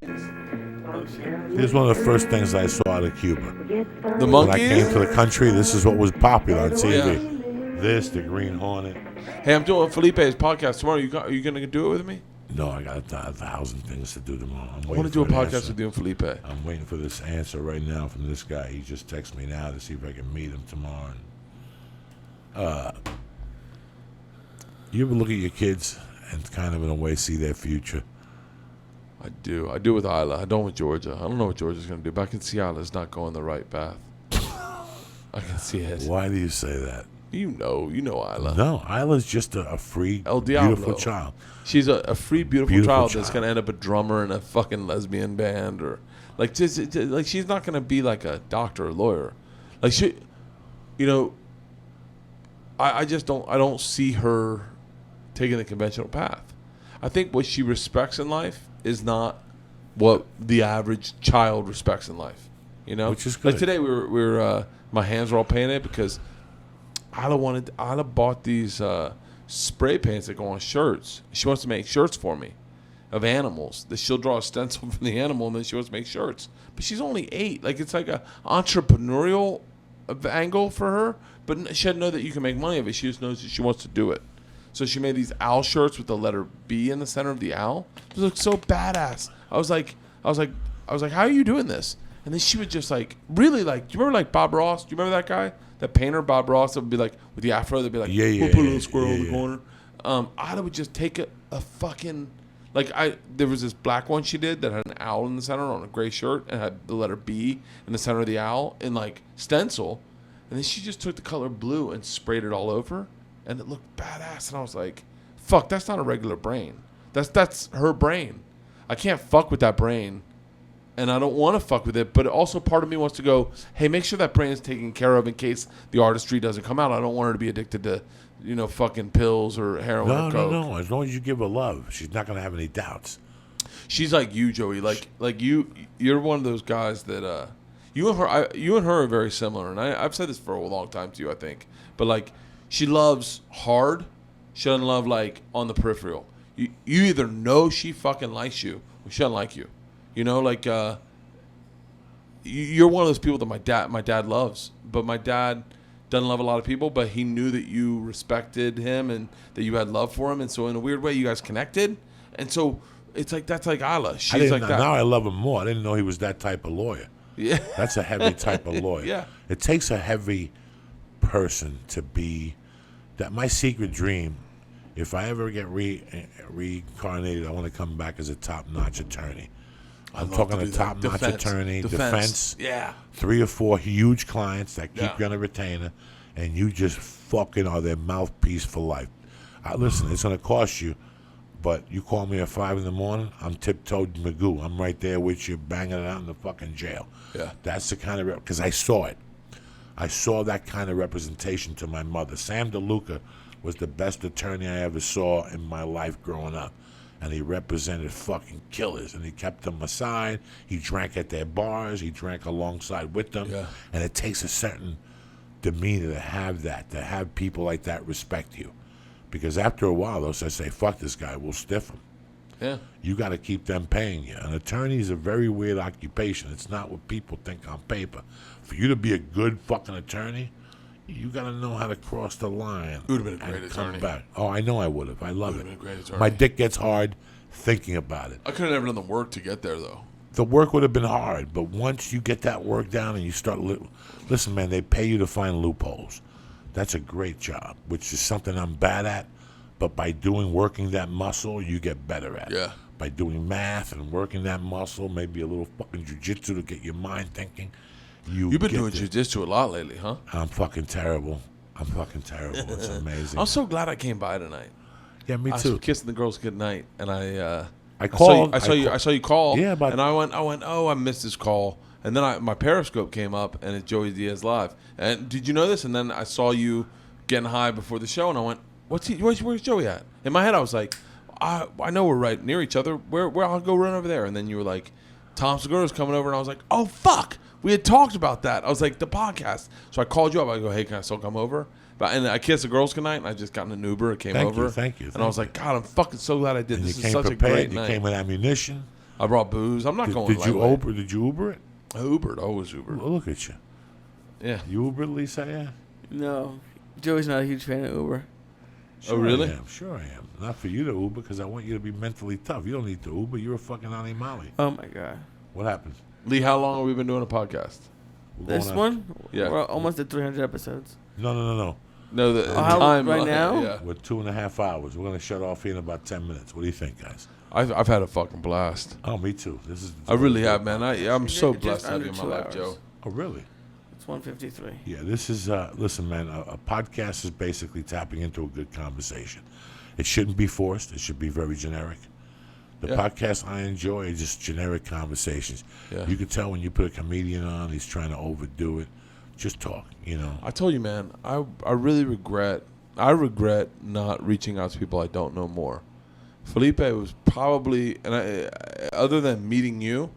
Here's one of the first things I saw out of Cuba. The Monkees? When I came to the country, this is what was popular on TV. Yeah. This, the Green Hornet. Hey, I'm doing Felipe's podcast tomorrow. Are you going to do it with me? No, I got 1,000 things to do tomorrow. I want to do a podcast with you and Felipe. I'm waiting for this answer right now from this guy. He just texted me now to see if I can meet him tomorrow. You ever look at your kids and kind of in a way see their future? I do. I do with Isla. I don't with Georgia. I don't know what Georgia's going to do, but I can see Isla's not going the right path. I can see it. Why do you say that? You know Isla. No, Isla's just a free, El Diablo. beautiful child. She's a free, beautiful child that's going to end up a drummer in a fucking lesbian band, or like she's not going to be like a doctor or lawyer. Like she, I just don't see her taking the conventional path. I think what she respects in life is not what the average child respects in life. Which is good. Like today, we were my hands were all painted because Isla bought these spray paints that go on shirts. She wants to make shirts for me of animals. That she'll draw a stencil from the animal and then she wants to make shirts. But she's only 8. Like, it's like a entrepreneurial angle for her. But she doesn't know that you can make money of it. She just knows that she wants to do it. So she made these owl shirts with the letter B in the center of the owl. It looked so badass. I was like, how are you doing this? And then she would just like really like. Do you remember like Bob Ross? Do you remember that guy, that painter Bob Ross? That would be like with the afro. They'd be like, we'll put a little squirrel in the corner. Ida would just take a fucking like there was this black one she did that had an owl in the center on a gray shirt and had the letter B in the center of the owl in like stencil, and then she just took the color blue and sprayed it all over. And it looked badass, and I was like, "Fuck, that's not a regular brain. That's her brain. I can't fuck with that brain, and I don't want to fuck with it. But also, part of me wants to go, hey, make sure that brain is taken care of in case the artistry doesn't come out. I don't want her to be addicted to, fucking pills or heroin or coke. No. As long as you give her love, she's not gonna have any doubts. She's like you, Joey. Like you're one of those guys that you and her are very similar, and I've said this for a long time to you, I think, but like. She loves hard. She doesn't love like on the peripheral. You either know she fucking likes you or she doesn't like you. You're one of those people that my dad loves. But my dad doesn't love a lot of people, but he knew that you respected him and that you had love for him. And so in a weird way, you guys connected. And so it's like, that's like Isla. She's like that. Now I love him more. I didn't know he was that type of lawyer. Yeah. That's a heavy type of lawyer. Yeah. It takes a heavy person to be that. My secret dream, if I ever get reincarnated, I want to come back as a top-notch attorney. I'm talking a top-notch attorney, defense. Yeah. 3 or 4 huge clients that keep you on a retainer, and you just fucking are their mouthpiece for life. Listen, it's going to cost you, but you call me at 5 in the morning, I'm tiptoed Magoo. I'm right there with you, banging it out in the fucking jail. Yeah. That's the kind of, because I saw it. I saw that kind of representation to my mother. Sam DeLuca was the best attorney I ever saw in my life growing up. And he represented fucking killers. And he kept them aside. He drank at their bars. He drank alongside with them. Yeah. And it takes a certain demeanor to have people like that respect you. Because after a while, they'll say, fuck this guy, we'll stiff him. Yeah. You got to keep them paying you. An attorney is a very weird occupation. It's not what people think on paper. For you to be a good fucking attorney, you got to know how to cross the line. You would have been a great and attorney. Come back. Oh, I know I would have. I love Would it. have been a great attorney. My dick gets hard thinking about it. I could have never done the work to get there, though. The work would have been hard, but once you get that work down and you start... Listen, man, they pay you to find loopholes. That's a great job, which is something I'm bad at. But by working that muscle, you get better at it. Yeah. By doing math and working that muscle, maybe a little fucking jujitsu to get your mind thinking. You've been doing jujitsu a lot lately, huh? I'm fucking terrible. It's amazing. I'm so glad I came by tonight. Yeah, me I too. was kissing the girls goodnight, and I called. I saw you call. Yeah, but and I went. Oh, I missed this call. And then my Periscope came up, and it's Joey Diaz live. And did you know this? And then I saw you getting high before the show, and I went, Where's Joey at? In my head, I was like, I know we're right near each other. Where I'll go run over there. And then you were like, Tom Segura's coming over, and I was like, oh fuck, we had talked about that. I was like, the podcast. So I called you up. I go, hey, can I still come over? And I kissed the girls goodnight, and I just got in an Uber. It came over. Thank you. And I was like, God, I'm fucking so glad I did. And This you is came such prepared. a great You night. came with ammunition. I brought booze. I'm not going. Did you Uber? Did you Uber it? I Ubered. Always Ubered. Well, look at you. Yeah. You Ubered, Lisa? Yeah. No, Joey's not a huge fan of Uber. Sure Oh, really? Sure I am. Not for you to Uber because I want you to be mentally tough. You don't need to Uber. You're a fucking animale. Oh my god. What happened? Lee, how long have we been doing a podcast? We're This going one? Yeah. We're almost at 300 episodes. No. No, the how- time right now? Yeah. We're 2.5 hours. We're going to shut off here in about 10 minutes. What do you think, guys? I've had a fucking blast. Oh, me too. This is. I really have, man. I'm so Just blessed to have under you in my 2 life, hours. Joe. Oh, really? It's 153. Yeah, this is, listen, man, a podcast is basically tapping into a good conversation. It shouldn't be forced. It should be very generic. The Yeah. podcasts I enjoy are just generic conversations. Yeah. You can tell when you put a comedian on, he's trying to overdo it. Just talk, you know. I told you, man. I really regret. I regret not reaching out to people I don't know more. Felipe was probably, other than meeting you,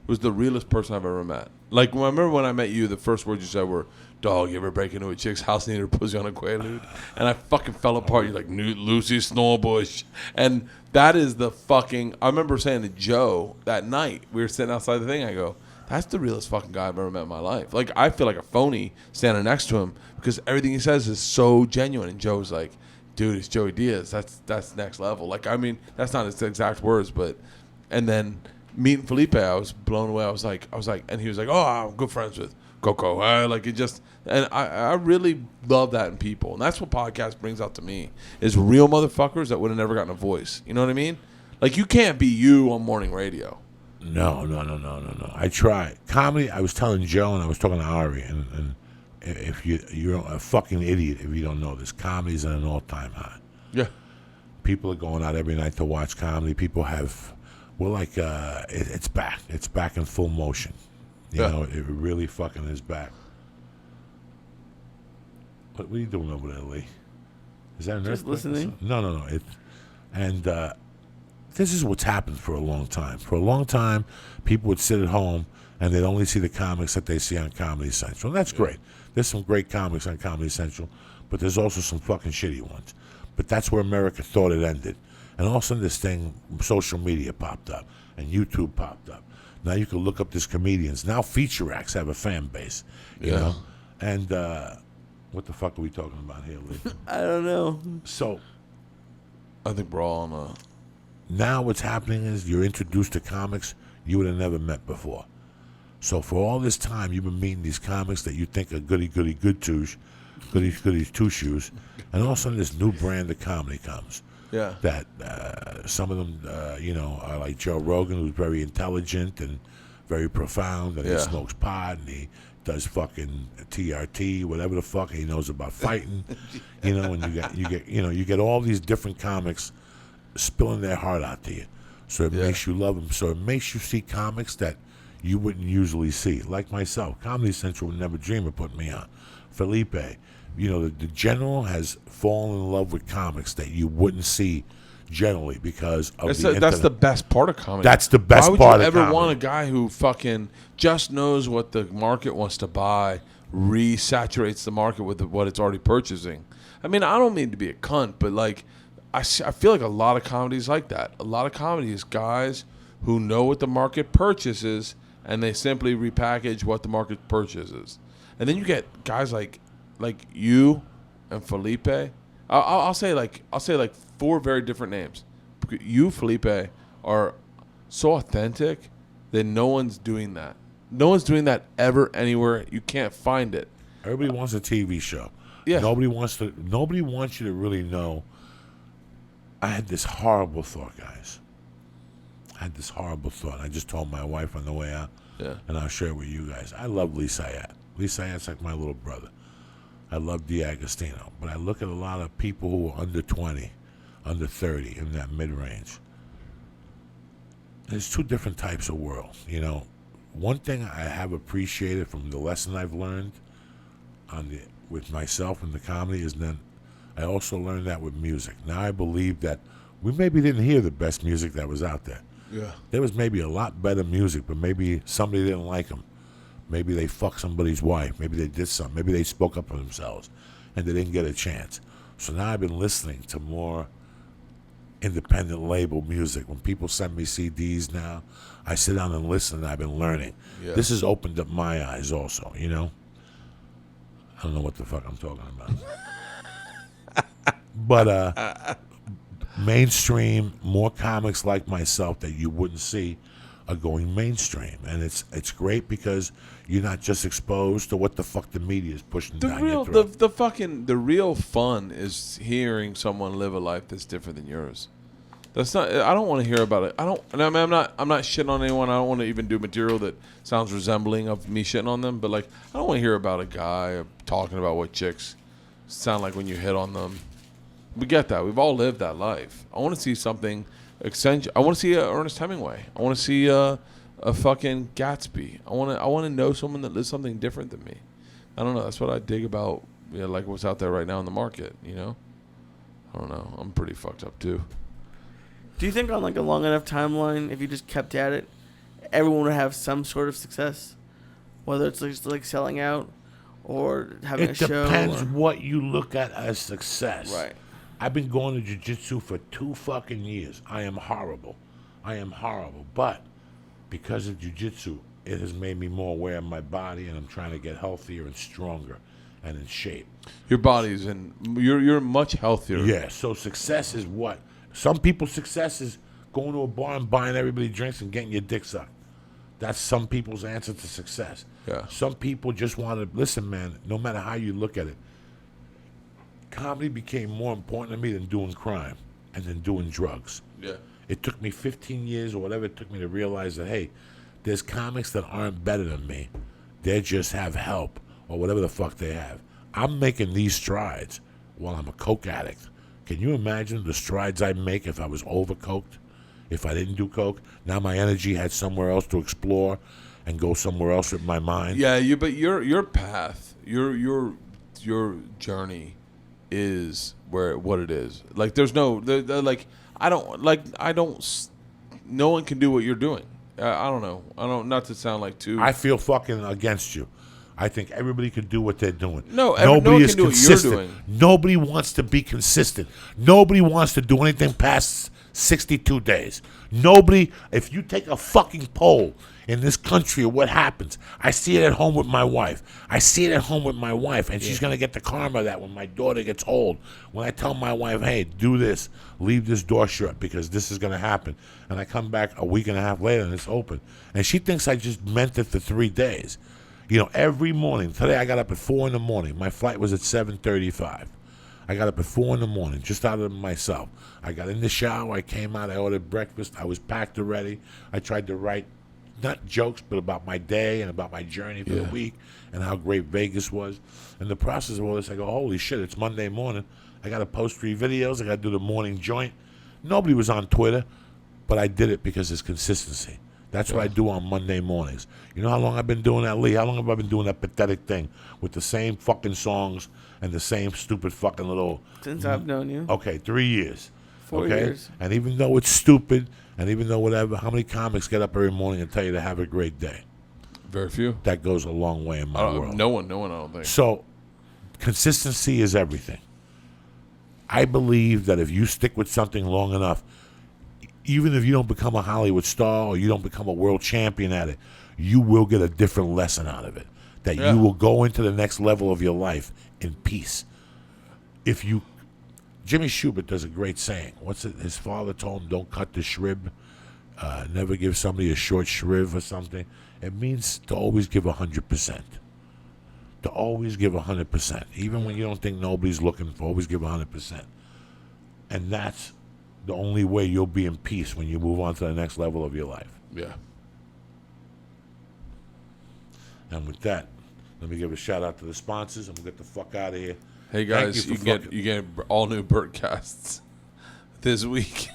was the realest person I've ever met. Like, I remember when I met you, the first words you said were, dog, you ever break into a chick's house and eat her pussy on a Quaalude? And I fucking fell apart. You're like, Lucy Snorbush. And that is the fucking, I remember saying to Joe that night, we were sitting outside the thing, I go, that's the realest fucking guy I've ever met in my life. Like, I feel like a phony standing next to him because everything he says is so genuine. And Joe's like, dude, it's Joey Diaz. That's next level. Like, I mean, that's not his exact words, but, and then meeting Felipe, I was blown away. I was like, and he was like, oh, I'm good friends with Coco. Like, it just, and I really love that in people. And that's what podcast brings out to me, is real motherfuckers that would have never gotten a voice. You know what I mean? Like, you can't be you on morning radio. No. I try. Comedy, I was telling Joe and I was talking to Ari, and if you're a fucking idiot if you don't know this. Comedy's at an all-time high. Yeah. People are going out every night to watch comedy. We're like, it's back. It's back in full motion. You know, it really fucking is back. What are you doing over there, Lee? Is that an Just earthquake? listening. No. This is what's happened for a long time. For a long time, people would sit at home and they'd only see the comics that they see on Comedy Central. And that's great. There's some great comics on Comedy Central, but there's also some fucking shitty ones. But that's where America thought it ended. And all of a sudden this thing, social media popped up and YouTube popped up. Now you can look up these comedians. Now feature acts have a fan base, you know? And what the fuck are we talking about here, Lee? I don't know. So I think we're all on a... now what's happening is you're introduced to comics you would have never met before. So for all this time, you've been meeting these comics that you think are goody two shoes, and all of a sudden this new brand of comedy comes. Yeah. That some of them, are like Joe Rogan, who's very intelligent and very profound, and he smokes pot and he does fucking TRT, whatever the fuck he knows about fighting, and you get all these different comics spilling their heart out to you. So it makes you love them. So it makes you see comics that you wouldn't usually see. Like myself, Comedy Central would never dream of putting me on. Felipe, the general has fallen in love with comics that you wouldn't see generally because of the internet. That's the best part of comedy. That's the best part of Why would you ever comedy. want a guy who fucking just knows what the market wants to buy, resaturates the market with what it's already purchasing. I mean, I don't mean to be a cunt, but like, I feel like a lot of comedy is like that. A lot of comedy is guys who know what the market purchases, and they simply repackage what the market purchases. And then you get guys like you and Felipe. I'll say like 4 very different names. You, Felipe, are so authentic that no one's doing that. No one's doing that ever anywhere. You can't find it. Everybody wants a TV show. Yeah. Nobody wants you to really know. I had this horrible thought, guys. I just told my wife on the way out, and I'll share it with you guys. I love Lee Syatt. Lee Syatt's like my little brother. I love Diaz, but I look at a lot of people who are under 20, under 30, in that mid-range. There's 2 different types of world, you know. One thing I have appreciated from the lesson I've learned with myself in the comedy is then I also learned that with music. Now I believe that we maybe didn't hear the best music that was out there. Yeah. There was maybe a lot better music, but maybe somebody didn't like them. Maybe they fucked somebody's wife. Maybe they did something. Maybe they spoke up for themselves, and they didn't get a chance. So now I've been listening to more independent label music. When people send me CDs now, I sit down and listen, and I've been learning. Yeah. This has opened up my eyes also, you know? I don't know what the fuck I'm talking about. But mainstream, more comics like myself that you wouldn't see are going mainstream. And it's great because you're not just exposed to what the fuck the media is pushing down your throat. The real fun is hearing someone live a life that's different than yours. That's not. I don't want to hear about it. I don't. And I'm not shitting on anyone. I don't want to even do material that sounds resembling of me shitting on them. But like, I don't want to hear about a guy talking about what chicks sound like when you hit on them. We get that. We've all lived that life. I want to see something I want to see Ernest Hemingway. I want to see a fucking Gatsby. I want to know someone that lives something different than me. I don't know. That's what I dig about, like what's out there right now in the market. You know. I don't know. I'm pretty fucked up too. Do you think on like a long enough timeline, if you just kept at it, everyone would have some sort of success, whether it's just like selling out or having a show? It depends what you look at as success. Right. I've been going to jiu-jitsu for 2 fucking years. I am horrible. But because of jiu-jitsu, it has made me more aware of my body, and I'm trying to get healthier and stronger and in shape. Your body's you're much healthier. Yeah, so success is what? Some people's success is going to a bar and buying everybody drinks and getting your dick sucked. That's some people's answer to success. Yeah. Some people just want to, listen, man, no matter how you look at it, comedy became more important to me than doing crime and than doing drugs. Yeah. It took me 15 years or whatever it took me to realize that, hey, there's comics that aren't better than me. They just have help or whatever the fuck they have. I'm making these strides while I'm a coke addict. Can you imagine the strides I'd make if I was over-coked? If I didn't do coke? Now my energy had somewhere else to explore and go somewhere else with my mind. Yeah, but your path, your journey is what it is. Like there's no like I don't no one can do what you're doing. I don't know. Not to sound like too. I feel fucking against you. I think everybody can do what they're doing. Nobody is consistent. What you're doing. Nobody wants to be consistent. Nobody wants to do anything past 62 days. Nobody, if you take a fucking poll in this country of what happens, I see it at home with my wife. And she's going to get the karma of that when my daughter gets old. When I tell my wife, hey, do this, leave this door shut because this is going to happen. And I come back a week and a half later and it's open. And she thinks I just meant it for 3 days. You know, every morning. Today I got up at 4 in the morning. My flight was at 7:35. I got up at 4 in the morning, just out of myself. I got in the shower. I came out. I ordered breakfast. I was packed already. I tried to write, not jokes, but about my day and about my journey for the week and how great Vegas was. In the process of all this, I go, holy shit, it's Monday morning. I got to post 3 videos. I got to do the morning joint. Nobody was on Twitter, but I did it because it's consistency. That's what I do on Monday mornings. You know how long I've been doing that, Lee? How long have I been doing that pathetic thing with the same fucking songs and the same stupid fucking little... Since I've known you. Okay, 3 years. 4 years. And even though it's stupid, and even though whatever, how many comics get up every morning and tell you to have a great day? Very few. That goes a long way in my world. No one, I don't think. So, consistency is everything. I believe that if you stick with something long enough, even if you don't become a Hollywood star or you don't become a world champion at it, you will get a different lesson out of it. That you will go into the next level of your life in peace. If you, Jimmy Schubert does a great saying. What's it? His father told him, "Don't cut the shrib. Never give somebody a short shriv or something." It means to always give 100%. To always give 100%, even when you don't think nobody's looking. For always give 100%, and that's the only way you'll be in peace when you move on to the next level of your life. Yeah. And with that, let me give a shout out to the sponsors, and we'll get the fuck out of here. Hey guys, you get all new Bert casts this week.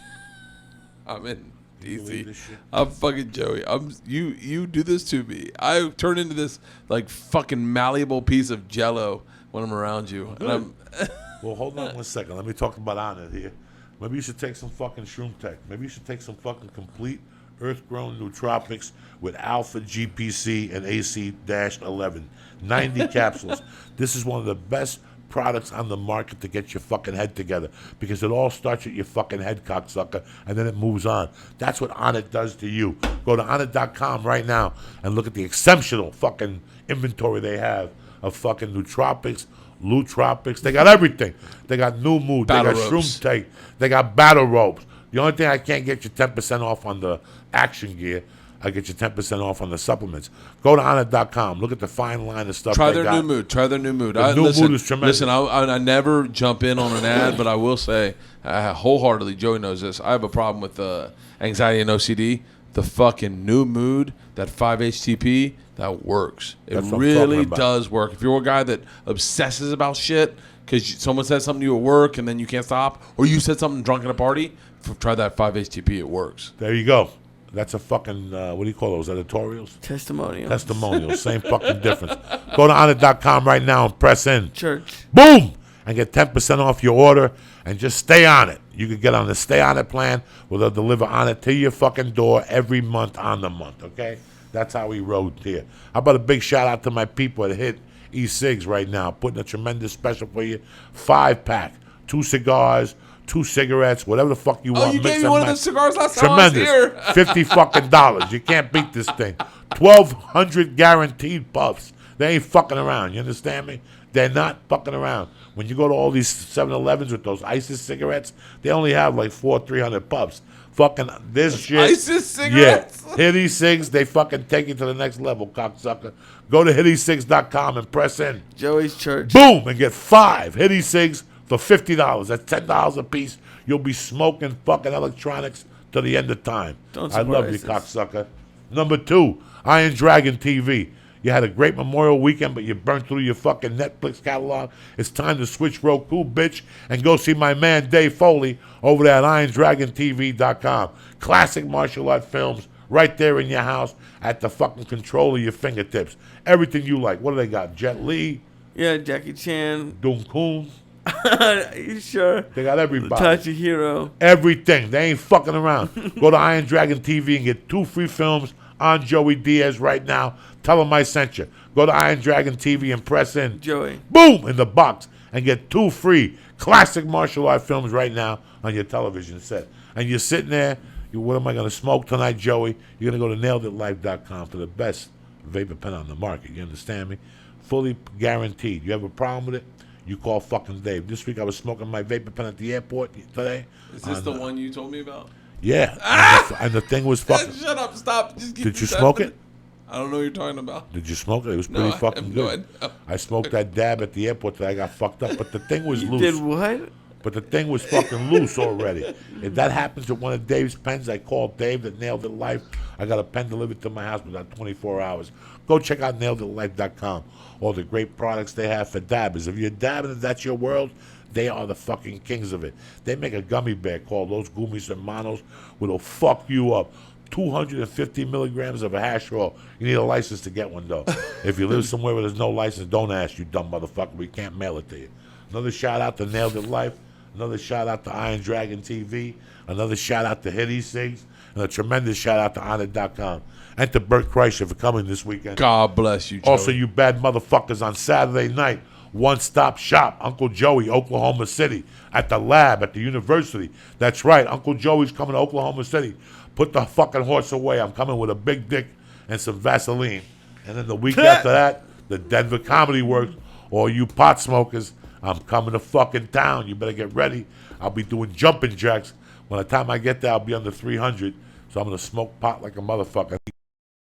I'm in DC. I'm fucking Joey. You do this to me. I turn into this like fucking malleable piece of jello when I'm around you. And I'm Well, hold on 1 second. Let me talk about Honor here. Maybe you should take some fucking Shroom Tech. Maybe you should take some fucking complete earth-grown nootropics with alpha GPC and AC-11. 90 capsules. This is one of the best products on the market to get your fucking head together, because it all starts at your fucking head, cocksucker, and then it moves on. That's what Onnit does to you. Go to Onnit.com right now and look at the exceptional fucking inventory they have of fucking nootropics, lootropics. They got everything. They got New Mood. Battle they got ropes. Shroom Take. They got battle ropes. The only thing I can't get you 10% off on the action gear, I get you 10% off on the supplements. Go to Onnit.com. Look at the fine line of stuff. Try they their got. new mood. Try their new mood. The new mood is tremendous. Listen, I never jump in on an ad, but I will say wholeheartedly, Joey knows this. I have a problem with anxiety and OCD. The fucking new mood, that 5-HTP, that works. It That's what I'm really talking about. does work. If you're a guy that obsesses about shit because someone said something to you at work and then you can't stop, or you said something drunk at a party, try that 5-HTP. It works. There you go. That's a fucking, what do you call those, editorials? Testimonials. Same fucking difference. Go to Onnit.com right now and press in. Church. Boom! And get 10% off your order and just stay on it. You can get on the Stay On It plan where they'll deliver on it to your fucking door every month on the month, okay? That's how we rode here. How about a big shout out to my people at Hit E-Cigs right now, putting a tremendous special for you. 5-pack, 2 cigars, 2 cigarettes, whatever the fuck you want. You Mix gave me and one of match. those cigars last time I was Tremendous. here. $50 fucking dollars. You can't beat this thing. 1,200 guaranteed puffs. They ain't fucking around. You understand me? They're not fucking around. When you go to all these 7-Elevens with those ISIS cigarettes, they only have like 300 puffs. Fucking this shit. ISIS cigarettes? Yeah. Hitty Cigs, they fucking take you to the next level, cocksucker. Go to hittycigs.com and press in. Joey's Church. Boom, and get 5 Hitty Cigs for $50. That's $10 a piece. You'll be smoking fucking electronics to the end of time. Don't I love you, support cocksucker. Number 2, Iron Dragon TV. You had a great Memorial weekend, but you burnt through your fucking Netflix catalog. It's time to switch Roku, bitch, and go see my man Dave Foley over there at IronDragonTV.com. Classic martial art films right there in your house at the fucking control of your fingertips. Everything you like. What do they got? Jet Li, Yeah, Jackie Chan. Doom Kun. You sure? They got everybody. Tachihiro. Everything. They ain't fucking around. Go to Iron Dragon TV and get 2 free films on Joey Diaz right now. Tell them I sent you. Go to Iron Dragon TV and press in. Joey. Boom! In the box. And get 2 free classic martial art films right now on your television set. And you're sitting there. What am I going to smoke tonight, Joey? You're going to go to naileditlife.com for the best vapor pen on the market. You understand me? Fully guaranteed. You have a problem with it? You call fucking Dave. This week I was smoking my vapor pen at the airport today. Is this the one you told me about? Yeah. And the thing was fucking... Shut up, stop. Just Did you smoke it? I don't know what you're talking about. Did you smoke it? It was No, pretty I fucking have no good. idea. I smoked that dab at the airport that I got fucked up, but the thing was You loose. did what? But the thing was fucking loose already. If that happens at one of Dave's pens, I call Dave that Nailed It Life. I got a pen delivered to my house within 24 hours. Go check out naileditlife.com. All the great products they have for dabbers. If you're dabbing and that's your world, they are the fucking kings of it. They make a gummy bear called Los Gummies Hermanos, which will fuck you up. 250 milligrams of a hash oil. You need a license to get one, though. If you live somewhere where there's no license, don't ask, you dumb motherfucker. We can't mail it to you. Another shout out to Nailed It Life. Another shout out to Iron Dragon TV. Another shout out to Hitty Cigs. And a tremendous shout out to Honored.com and to Bert Kreischer for coming this weekend. God bless you, Joey. Also, you bad motherfuckers, on Saturday night, one-stop shop, Uncle Joey, Oklahoma City, at the lab, at the university. That's right, Uncle Joey's coming to Oklahoma City. Put the fucking horse away. I'm coming with a big dick and some Vaseline. And then the week after that, the Denver Comedy Works. All you pot smokers, I'm coming to fucking town. You better get ready. I'll be doing jumping jacks. By the time I get there, I'll be under 300. So I'm going to smoke pot like a motherfucker.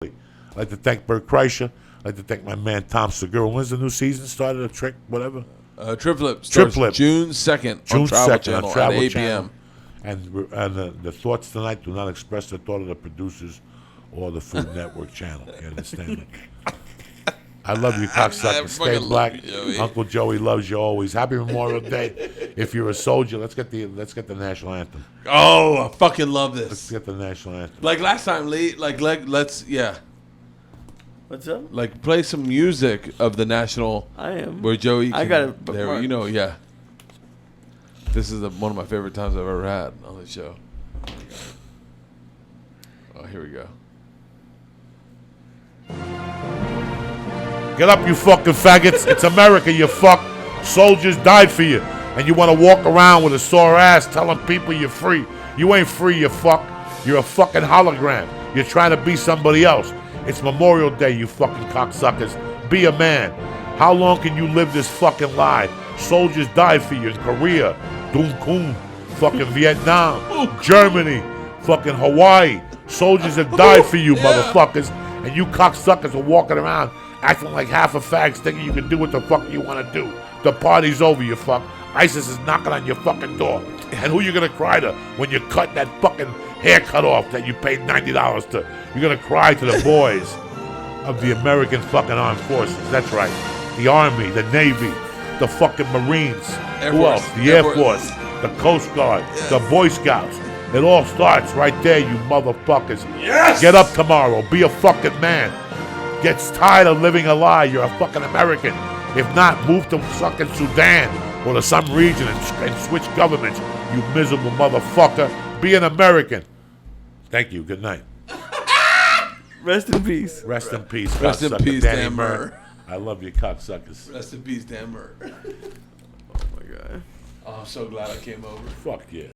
I'd like to thank Bert Kreischer. I'd like to thank my man Tom Segura. When's the new season started? A trick, whatever? Trip Flip. June 2nd June on Travel 2nd Channel on Travel at 8 Channel. p.m. And the thoughts tonight do not express the thought of the producers or the Food Network channel. You understand me? I love you, cocksucker. Stay black. You, Uncle Joey loves you always. Happy Memorial Day. If you're a soldier, let's get the national anthem. Oh, I fucking love this. Let's get the national anthem. Like last time, Lee. Let's What's up? Like play some music of the national. I am. Where Joey. I got it There, bookmarked. yeah. This is one of my favorite times I've ever had on the show. Oh, here we go. Get up, you fucking faggots. It's America, you fuck. Soldiers died for you. And you want to walk around with a sore ass telling people you're free. You ain't free, you fuck. You're a fucking hologram. You're trying to be somebody else. It's Memorial Day, you fucking cocksuckers. Be a man. How long can you live this fucking lie? Soldiers died for you in Korea, Dunkun, fucking Vietnam, Germany, fucking Hawaii. Soldiers have died for you, motherfuckers. And you cocksuckers are walking around acting like half a fags thinking you can do what the fuck you want to do. The party's over, you fuck. ISIS is knocking on your fucking door. And who you gonna cry to when you cut that fucking haircut off that you paid $90 to? You're gonna cry to the boys of the American fucking armed forces. That's right. The Army, the Navy, the fucking Marines. Who else? The Air Force, the Coast Guard, the Boy Scouts. It all starts right there, you motherfuckers. Yes! Get up tomorrow. Be a fucking man. Gets tired of living a lie. You're a fucking American. If not, move to fucking Sudan or to some region and switch governments. You miserable motherfucker. Be an American. Thank you. Good night. Rest in peace. Rest in peace. Rest in cocksucker peace, Danny Dan Murr. I love you, cocksuckers. Rest in peace, Dan Murr. Oh my god. Oh, I'm so glad I came over. Fuck yeah.